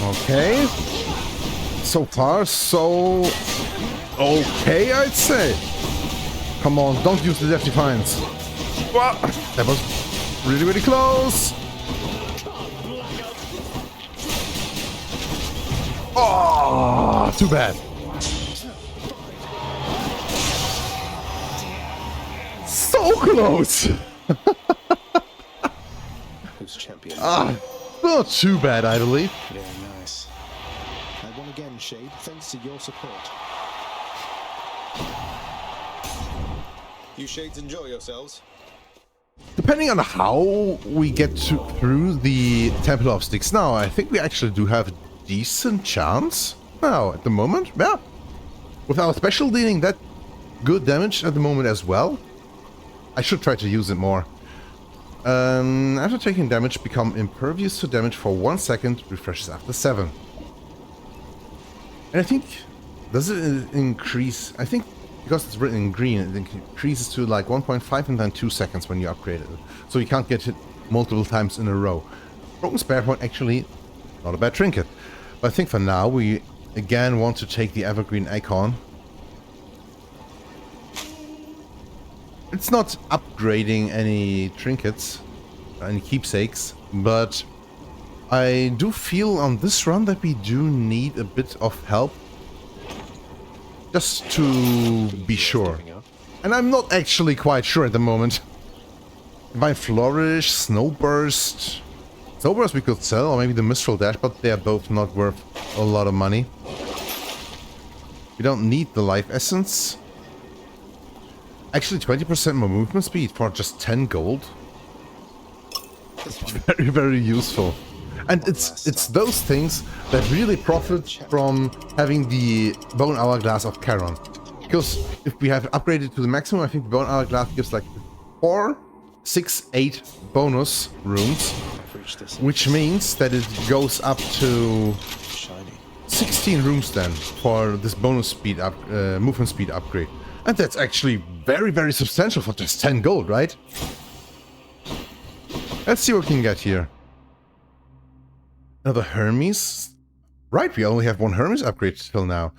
Okay. So far, so okay, I'd say. Come on, don't use the Death Defiance. That was really, really close. Oh, too bad. So close. Who's champion? Not too bad, I believe. Yeah, nice. I won again, Shade, thanks to your support. You Shades enjoy yourselves. Depending on how we get through the Temple of Styx now, I think we actually do have a decent chance now at the moment. Yeah. With our special dealing that good damage at the moment as well. I should try to use it more. After taking damage, become impervious to damage for 1 second, refreshes after 7. And I think, does it increase? I think because it's written in green, it increases to like 1.5 and then 2 seconds when you upgrade it. So you can't get hit multiple times in a row. Broken Spare Point actually not a bad trinket. But I think for now we again want to take the Evergreen Icon It's not upgrading any trinkets, any keepsakes, but I do feel on this run that we do need a bit of help. Just to be sure. And I'm not actually quite sure at the moment. Divine Flourish, Snowburst. Snowburst we could sell, or maybe the Mistral Dash, but they're both not worth a lot of money. We don't need the Life Essence. Actually, 20% more movement speed for just 10 gold. Very, very useful. And it's those things that really profit from having the Bone Hourglass of Charon. Because if we have upgraded to the maximum, I think the Bone Hourglass gives like 4, 6, 8 bonus rooms. Which means that it goes up to 16 rooms then for this bonus speed up, movement speed upgrade. And that's actually very, very substantial for just 10 gold, right? Let's see what we can get here. Another Hermes. Right, we only have one Hermes upgrade till now.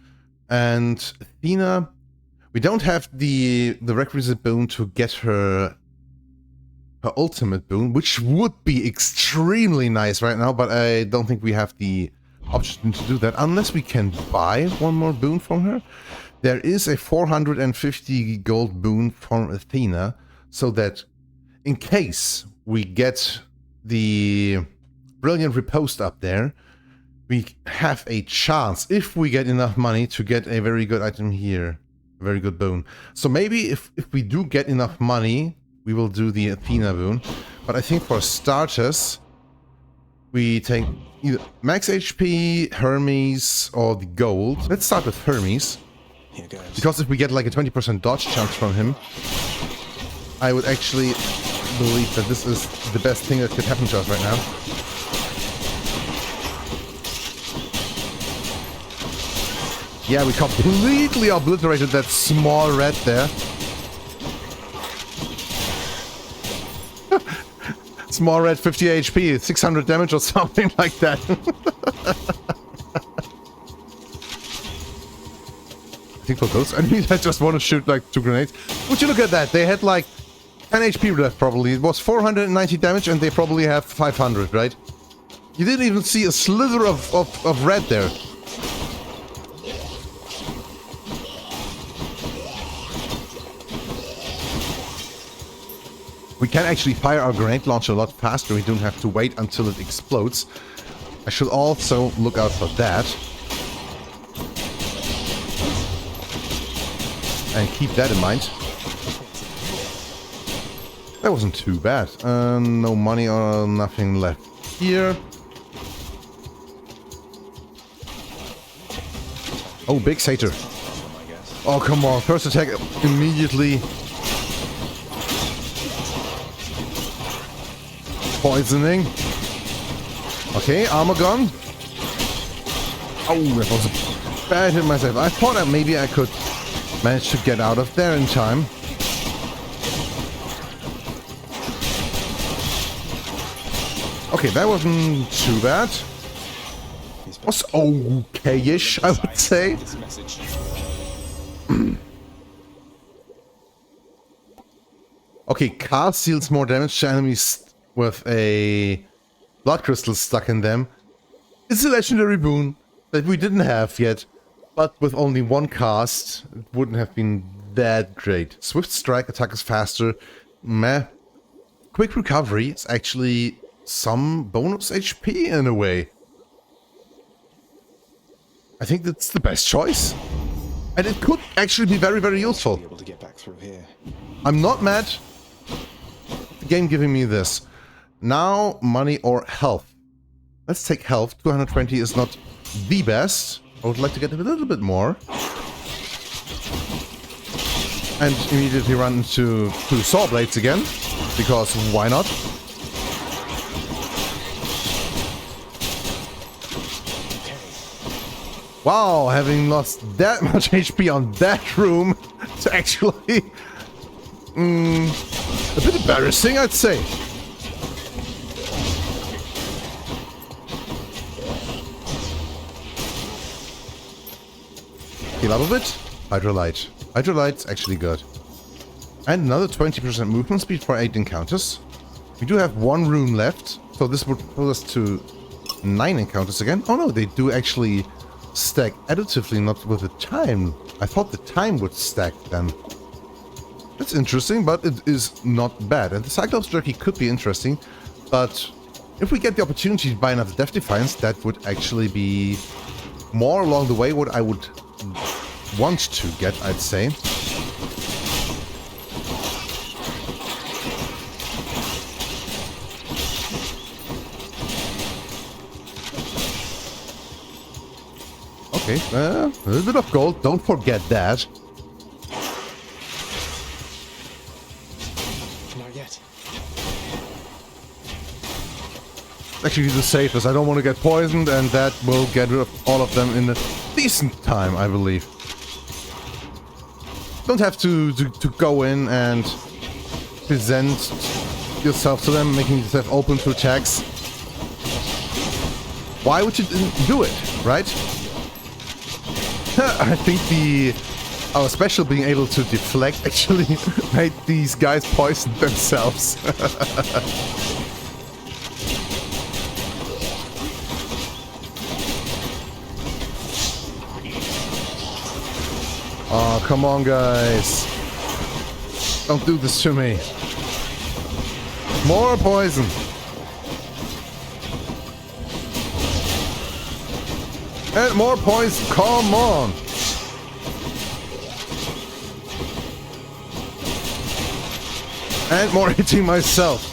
And Athena, we don't have the requisite boon to get her ultimate boon, which would be extremely nice right now, but I don't think we have the option to do that unless we can buy one more boon from her. There is a 450 gold boon from Athena, so that in case we get the Brilliant Riposte up there, we have a chance, if we get enough money, to get a very good item here. A very good boon. So maybe if we do get enough money, we will do the Athena boon. But I think for starters, we take either max HP, Hermes, or the gold. Let's start with Hermes. Here goes. Because if we get like a 20% dodge chance from him, I would actually believe that this is the best thing that could happen to us right now. Yeah, we completely obliterated that small rat there. Small rat, 50 HP, 600 damage or something like that. I think for those enemies I just want to shoot like 2 grenades. Would you look at that? They had like 10 HP left probably. It was 490 damage and they probably have 500, right? You didn't even see a slither of red there. We can actually fire our grenade launcher a lot faster. We don't have to wait until it explodes. I should also look out for that. And keep that in mind. That wasn't too bad. No money or nothing left here. Oh, big satyr. Oh, come on. First attack immediately. Poisoning. Okay, armor gun. Oh, that was a bad hit myself. I thought that maybe I could manage to get out of there in time. Okay, that wasn't too bad. Was okay-ish, I would say. Okay, cast deals more damage to enemies with a blood crystal stuck in them. It's a legendary boon that we didn't have yet, but with only one cast, it wouldn't have been that great. Swift strike, attack is faster. Meh. Quick recovery is actually some bonus HP in a way. I think that's the best choice. And it could actually be very, very useful. Be able to get back through here. I'm not mad. The game giving me this. Now, money or health. Let's take health. 220 is not the best. I would like to get a little bit more. And immediately run into 2 saw blades again. Because why not? Wow, having lost that much HP on that room, it's actually a bit embarrassing, I'd say. Heal up a bit. Hydrolite. Hydrolite's actually good. And another 20% movement speed for 8 encounters. We do have 1 rune left, so this would put us to 9 encounters again. Oh no, they do actually stack additively, not with the time. I thought the time would stack then. That's interesting, but it is not bad. And the Cyclops Jockey could be interesting, but if we get the opportunity to buy another Death Defiance, that would actually be more along the way what I would want to get, I'd say. Okay, a little bit of gold, don't forget that. Not yet. Actually, the safest. I don't want to get poisoned, and that will get rid of all of them in a decent time, I believe. Don't have to go in and present yourself to them, making yourself open to attacks. Why would you do it, right? I think our special being able to deflect actually made these guys poison themselves. Oh, come on, guys. Don't do this to me. More poison. And more poison. Come on. And more hitting myself.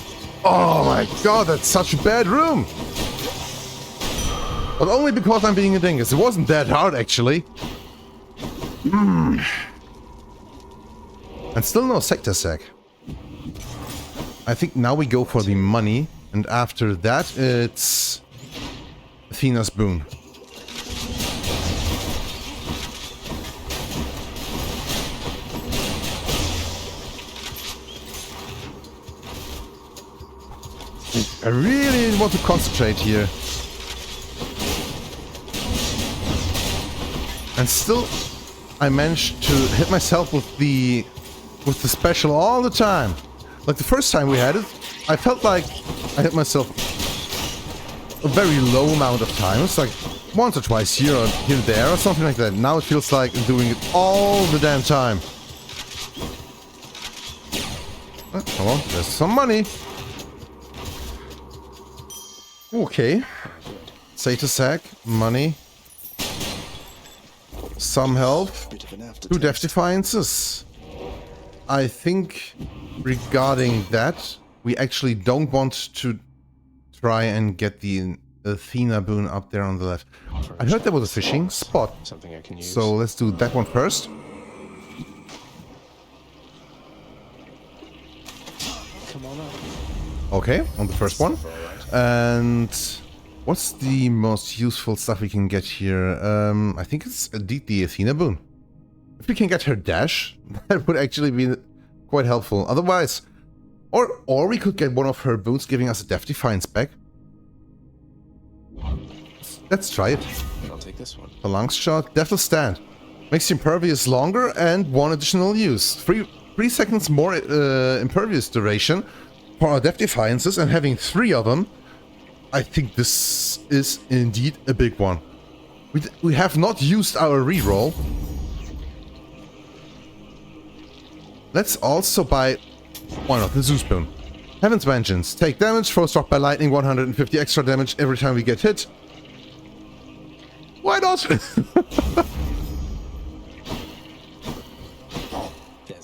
Oh my god, that's such a bad room. But only because I'm being a dingus. It wasn't that hard, actually. And still no sector sack. I think now we go for the money, and after that it's Athena's boon. I really want to concentrate here. And still I managed to hit myself with the special all the time. Like the first time we had it, I felt like I hit myself a very low amount of times, like once or twice here or here and there or something like that. Now it feels like I'm doing it all the damn time. Oh, come on, there's some money. Okay. Satyr sack, money. Some health. 2 Death Defiances. I think regarding that, we actually don't want to try and get the Athena boon up there on the left. I heard there was a fishing spot. Something I can use. So let's do that one first. Come on up. Okay, on the first one. And what's the most useful stuff we can get here? I think it's indeed the Athena boon. If we can get her dash, that would actually be quite helpful. Otherwise, or we could get one of her boons giving us a Death Defiance back. Let's try it. I'll take this one. Phalanx shot, Death's Stand. Makes the impervious longer and 1 additional use. 3 seconds more impervious duration for our Death Defiances, and having 3 of them, I think this is indeed a big one. We have not used our reroll. Let's also buy, why not, the Zeus boon. Heaven's Vengeance. Take damage, throw struck by lightning, 150 extra damage every time we get hit. Why not? There's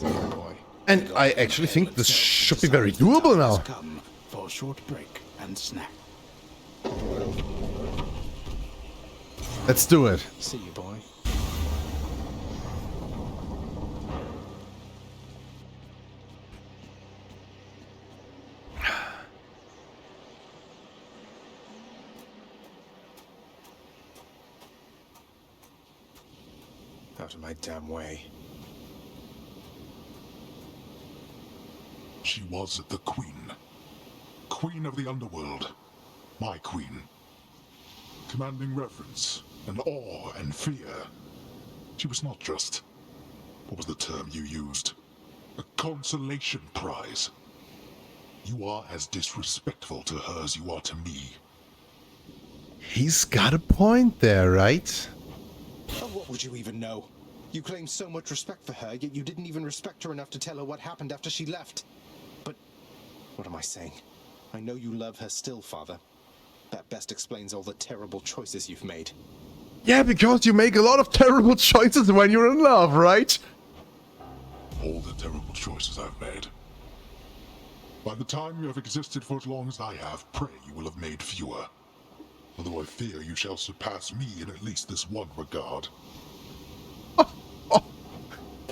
a good boy. And I actually think this should be very doable now. Come for a short break and snack. Let's do it. See you, boy. Out of my damn way. She was the queen. Queen of the underworld. My queen. Commanding reverence and awe and fear. She was not just... what was the term you used? A consolation prize. You are as disrespectful to her as you are to me. He's got a point there, right? Oh, what would you even know? You claim so much respect for her, yet you didn't even respect her enough to tell her what happened after she left. But what am I saying? I know you love her still, Father. That best explains all the terrible choices you've made. Yeah, because you make a lot of terrible choices when you're in love, right? All the terrible choices I've made. By the time you have existed for as long as I have, pray you will have made fewer. Although I fear you shall surpass me in at least this one regard.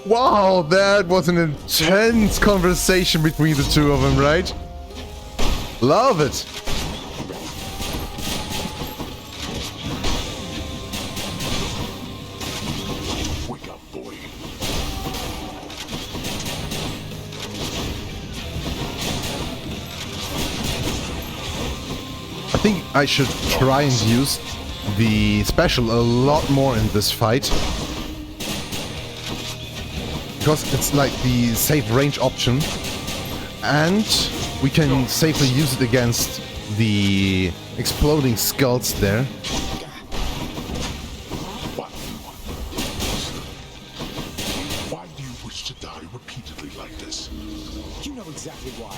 Wow, that was an intense conversation between the two of them, right? Love it. Wake up, boy. I think I should try and use the special a lot more in this fight. Because it's like the safe range option. And we can safely use it against the exploding skulls there. Why do you wish to die repeatedly like this? You know exactly why.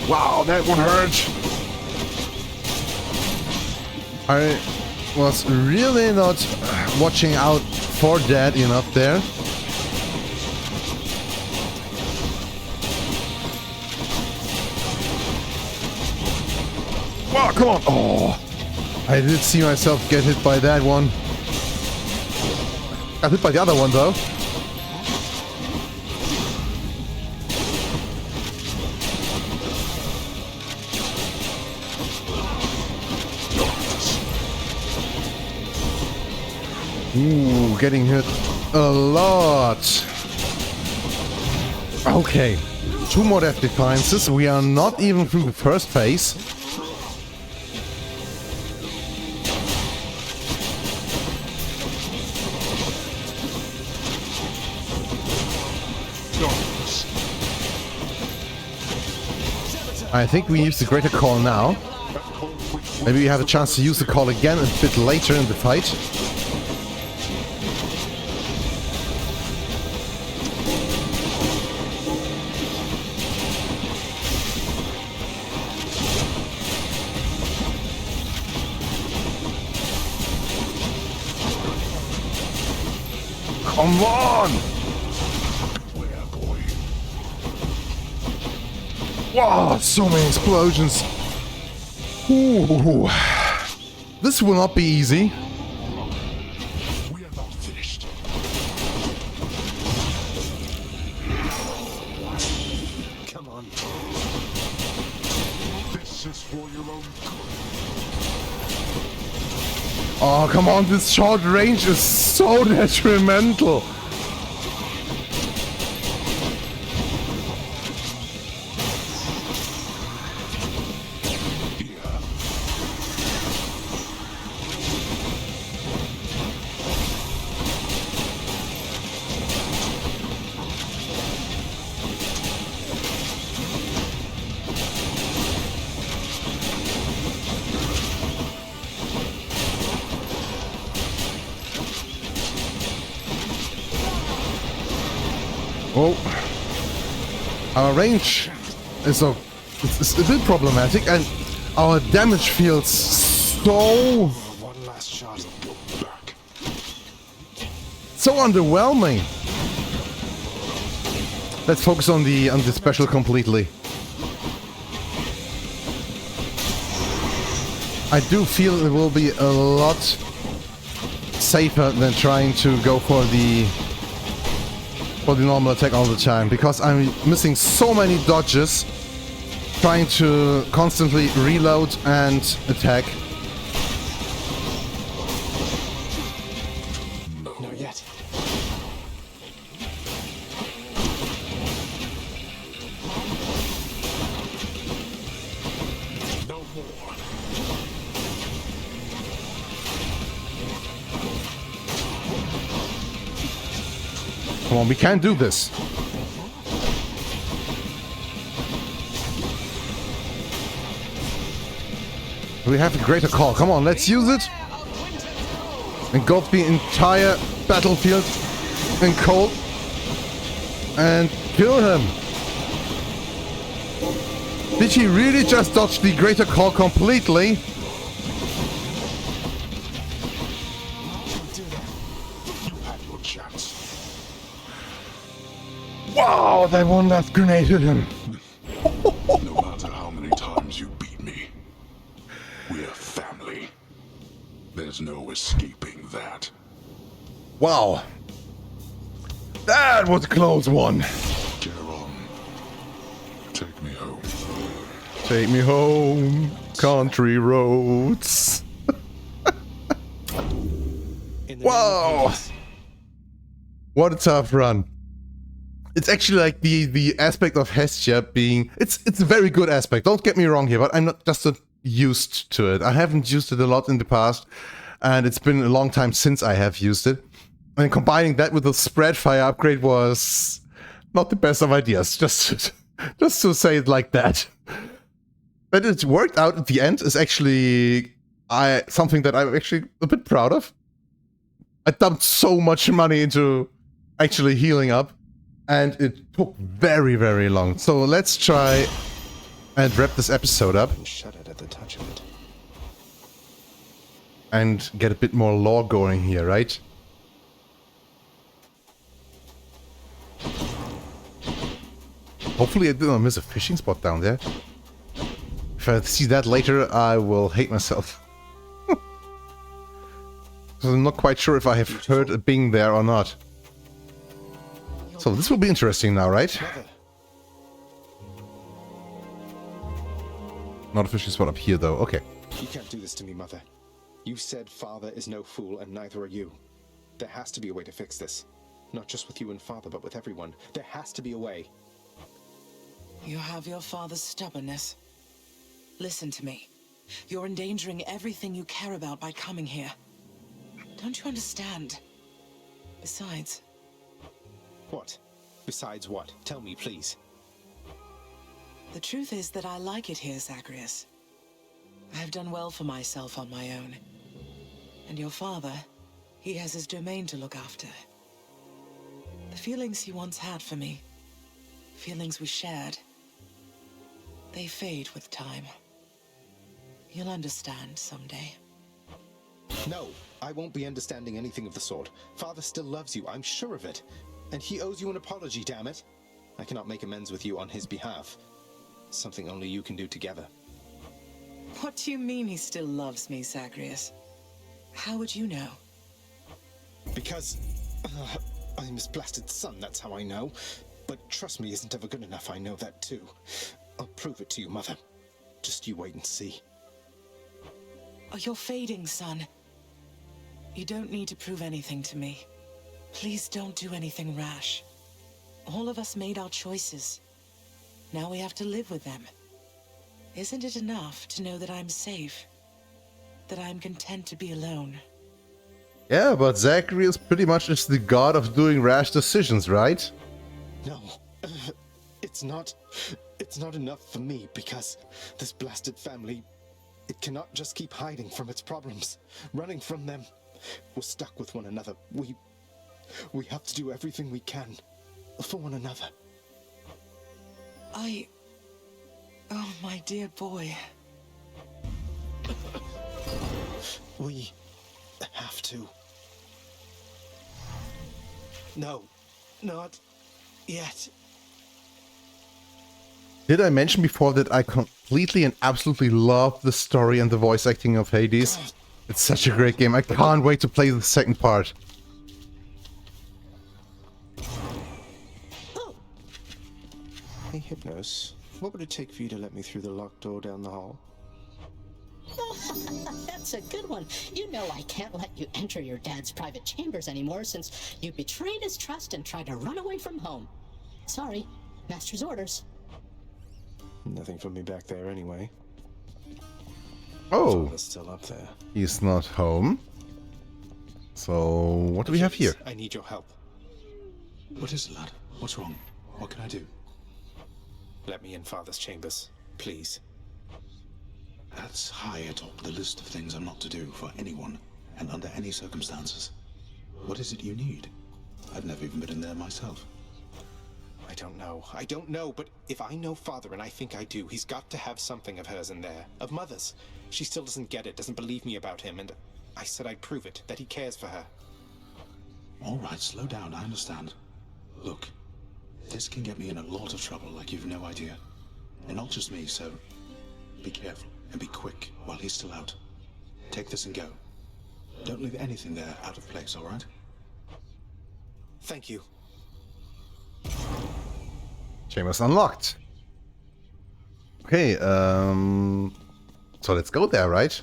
Wow, that one hurt. I was really not watching out for that enough there. Wow, come on. Oh, I did see myself get hit by that one. Got hit by the other one though. Ooh, getting hit a lot. Okay, 2 more death defiances. We are not even through the first phase. I think we use the greater call now. Maybe we have a chance to use the call again a bit later in the fight. Come on! Wow, so many explosions. Ooh. This will not be easy. We are not finished. Come on. This is for your own good. Oh, come on, this short range is so detrimental. Oh, our range is a bit problematic, and our damage feels so One last shot. Go back. so underwhelming. Let's focus on the special completely. I do feel it will be a lot safer than trying to go for the normal attack all the time, because I'm missing so many dodges trying to constantly reload and attack. Not yet. No more. Come on, we can do this. We have a greater call. Come on, let's use it. Engulf the entire battlefield in cold. And kill him. Did he really just dodge the greater call completely? Wow, that one last grenade hit him. No matter how many times you beat me, we're family. There's no escaping that. Wow. That was a close one. Get on. Take me home. Take me home, country roads. Wow. What a tough run. It's actually like the aspect of Hestia being... It's a very good aspect, don't get me wrong here, but I'm not just used to it. I haven't used it a lot in the past, and it's been a long time since I have used it. And combining that with the Spread Fire upgrade was not the best of ideas, just to say it like that. But it worked out at the end is actually something that I'm actually a bit proud of. I dumped so much money into actually healing up, and it took very, very long. So let's try and wrap this episode up. Shuddered at the touch of it. And get a bit more lore going here, right? Hopefully I didn't miss a fishing spot down there. If I see that later, I will hate myself. So I'm not quite sure if I have heard a bing there or not. So this will be interesting now, right? Not a fishing spot up here, though. Okay. You can't do this to me, Mother. You said Father is no fool, and neither are you. There has to be a way to fix this. Not just with you and Father, but with everyone. There has to be a way. You have your father's stubbornness. Listen to me. You're endangering everything you care about by coming here. Don't you understand? Besides... What? Besides what? Tell me, please. The truth is that I like it here, Zagreus. I've done well for myself on my own. And your father, he has his domain to look after. The feelings he once had for me, feelings we shared, they fade with time. You'll understand someday. No, I won't be understanding anything of the sort. Father still loves you, I'm sure of it. And he owes you an apology, damn it. I cannot make amends with you on his behalf. Something only you can do together. What do you mean he still loves me, Zagreus? How would you know? Because... I'm his blasted son, that's how I know. But trust me isn't ever good enough, I know that too. I'll prove it to you, Mother. Just you wait and see. Oh, you're fading, son. You don't need to prove anything to me. Please don't do anything rash. All of us made our choices. Now we have to live with them. Isn't it enough to know that I'm safe? That I'm content to be alone? Yeah, but Zacharias pretty much is the god of doing rash decisions, right? No. It's not enough for me because this blasted family, it cannot just keep hiding from its problems, running from them. We're stuck with one another. We have to do everything we can for one another. Oh, my dear boy. We have to. No, not yet. Did I mention before that I completely and absolutely love the story and the voice acting of Hades? It's such a great game. I can't wait to play the second part. Hey, Hypnos, what would it take for you to let me through the locked door down the hall? That's a good one. You know I can't let you enter your dad's private chambers anymore since you betrayed his trust and tried to run away from home. Sorry, master's orders. Nothing from me back there anyway. Oh, Father's still up there. He's not home. So, what do we have here? I need your help. What is it, lad? What's wrong? What can I do? Let me in Father's chambers, please. That's high atop the list of things I'm not to do for anyone, and under any circumstances. What is it you need? I've never even been in there myself. I don't know, but if I know Father, and I think I do, he's got to have something of hers in there. Of Mother's. She still doesn't get it, doesn't believe me about him, and I said I'd prove it, that he cares for her. All right, slow down, I understand. Look, this can get me in a lot of trouble like you've no idea. And not just me, so be careful and be quick while he's still out. Take this and go. Don't leave anything there out of place, all right? Thank you. Chambers unlocked. Okay, so let's go there, right?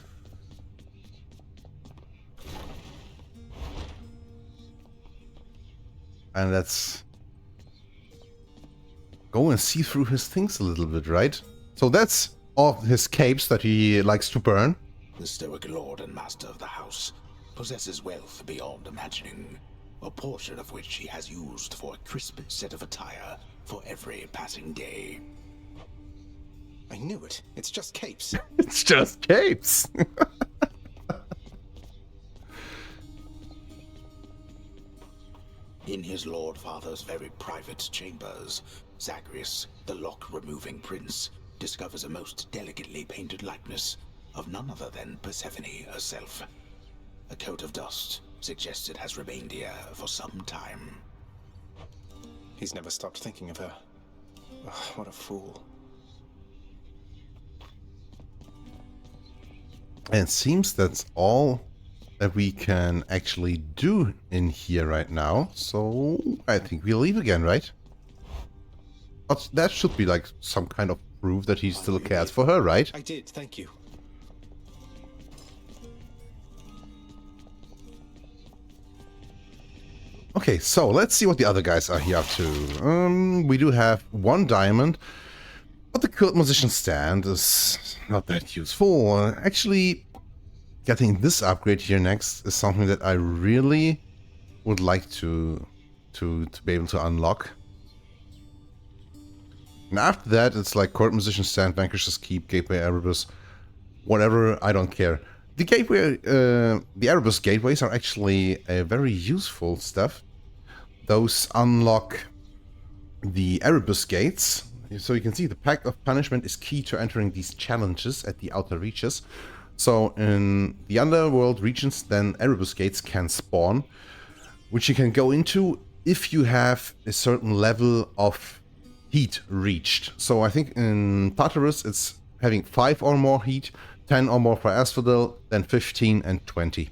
And let's go and see through his things a little bit, right? So that's all his capes that he likes to burn. The stoic lord and master of the house possesses wealth beyond imagining, a portion of which he has used for a crisp set of attire for every passing day. I knew it. It's just capes. It's just capes. In his Lord Father's very private chambers, Zagreus, the lock-removing prince, discovers a most delicately painted likeness of none other than Persephone herself. A coat of dust suggests it has remained here for some time. He's never stopped thinking of her. Ugh, what a fool. And it seems that's all that we can actually do in here right now. So I think we'll leave again, right? But that should be like some kind of proof that he still cares for her, right? I did, thank you. Okay, so let's see what the other guys are here up to. We do have 1 diamond, but the Cult Musician stand is not that useful. Actually, getting this upgrade here next is something that I really would like to be able to unlock. And after that, it's like Court Musician stand, Vanquisher's Keep, Gateway Erebus, whatever, I don't care. The gateway, the Erebus gateways are actually a very useful stuff. Those unlock the Erebus gates. So you can see the Pact of Punishment is key to entering these challenges at the outer reaches. So in the underworld regions, then Erebus gates can spawn, which you can go into if you have a certain level of heat reached. So I think in Tartarus it's having 5 or more heat, 10 or more for Asphodel, then 15 and 20.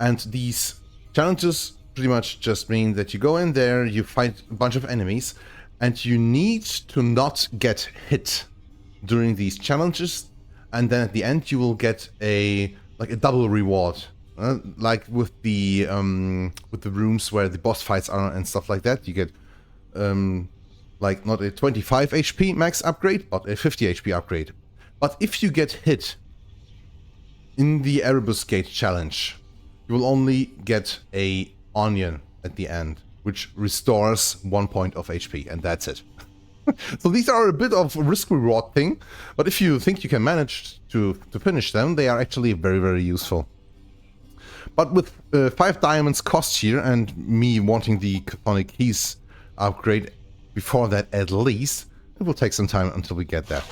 And these challenges pretty much just mean that you go in there, you fight a bunch of enemies, and you need to not get hit during these challenges, and then at the end you will get a double reward, like with the rooms where the boss fights are and stuff like that. You get like not a 25 HP max upgrade, but a 50 HP upgrade. But if you get hit in the Erebus Gate challenge, you will only get a onion at the end, which restores 1 point of HP, and that's it. So these are a bit of a risk-reward thing, but if you think you can manage to finish them, they are actually very, very useful. But with 5 diamonds cost here, and me wanting the Chthonic Keys upgrade before that at least, it will take some time until we get that.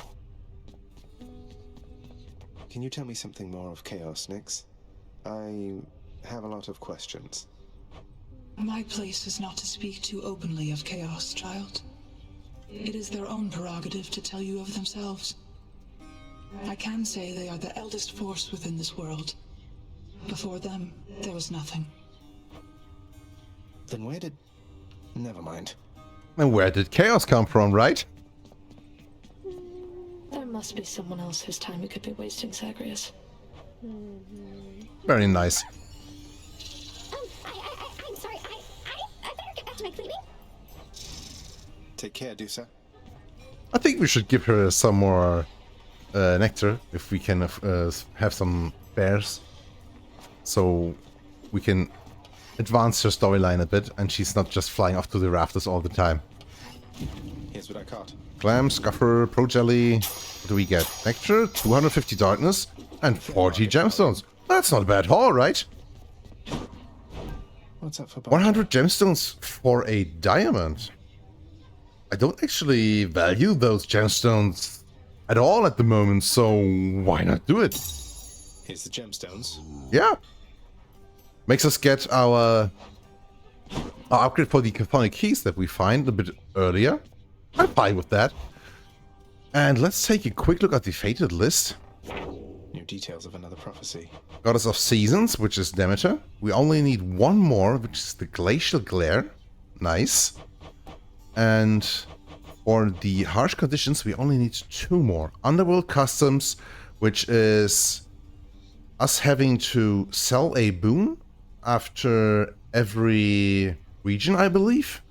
Can you tell me something more of Chaos, Nyx? I have a lot of questions. My place is not to speak too openly of Chaos, child. It is their own prerogative to tell you of themselves. I can say they are the eldest force within this world. Before them, there was nothing. Then where did... Never mind. And where did Chaos come from, right? There must be someone else whose time we could be wasting, Zagreus. Very nice. I'm sorry, I better get back to my cleaning. Take care, Dusa. I think we should give her some more nectar, if we can have some bears. So we can advance her storyline a bit, and she's not just flying off to the rafters all the time. Here's what I caught. Clam, Scuffer, Pro Jelly. What do we get? Nectar, 250 darkness, and 40 gemstones. That's not a bad haul, right? What's up for 100 gemstones for a diamond. I don't actually value those gemstones at all at the moment, so why not do it? Here's the gemstones. Yeah. Makes us get our upgrade for the Chthonic keys that we find a bit earlier. I'm fine with that. And let's take a quick look at the fated list. New details of another prophecy. Goddess of Seasons, which is Demeter. We only need one more, which is the Glacial Glare. Nice. And for the harsh conditions, we only need 2 more. Underworld Customs, which is us having to sell a boon after every region, I believe.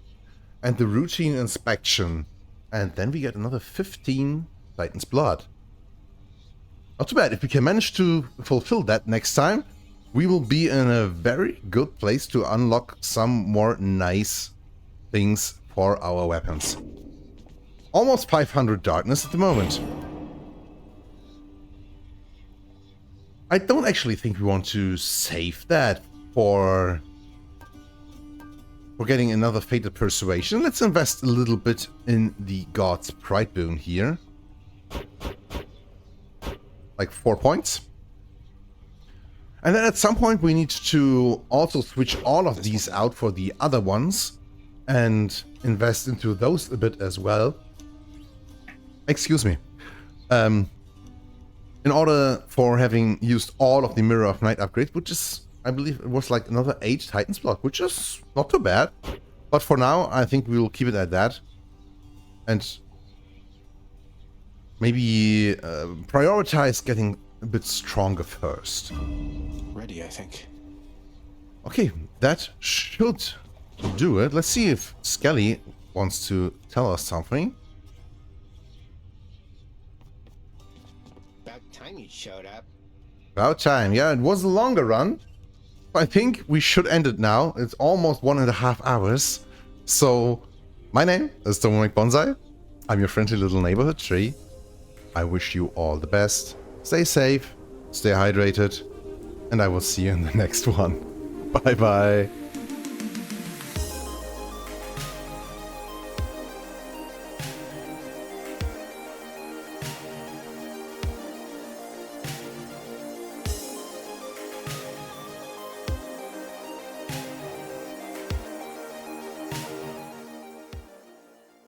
And the routine inspection. And then we get another 15 Titan's Blood. Not too bad. If we can manage to fulfill that next time, we will be in a very good place to unlock some more nice things for our weapons. Almost 500 darkness at the moment. I don't actually think we want to save that for getting another Fated Persuasion. Let's invest a little bit in the God's Pride boon here. Like 4 points. And then at some point we need to also switch all of these out for the other ones and invest into those a bit as well. Excuse me. In order for having used all of the Mirror of Night upgrades, which is, I believe it was like another 8 Titan's Blood, which is not too bad. But for now, I think we will keep it at that. And maybe prioritize getting a bit stronger first. Ready, I think. Okay, that should do it. Let's see if Skelly wants to tell us something. About time you showed up. About time. Yeah, it was a longer run. I think we should end it now. It's almost 1.5 hours. So, my name is Dominic Bonsai. I'm your friendly little neighborhood tree. I wish you all the best. Stay safe, stay hydrated, and I will see you in the next one. Bye bye.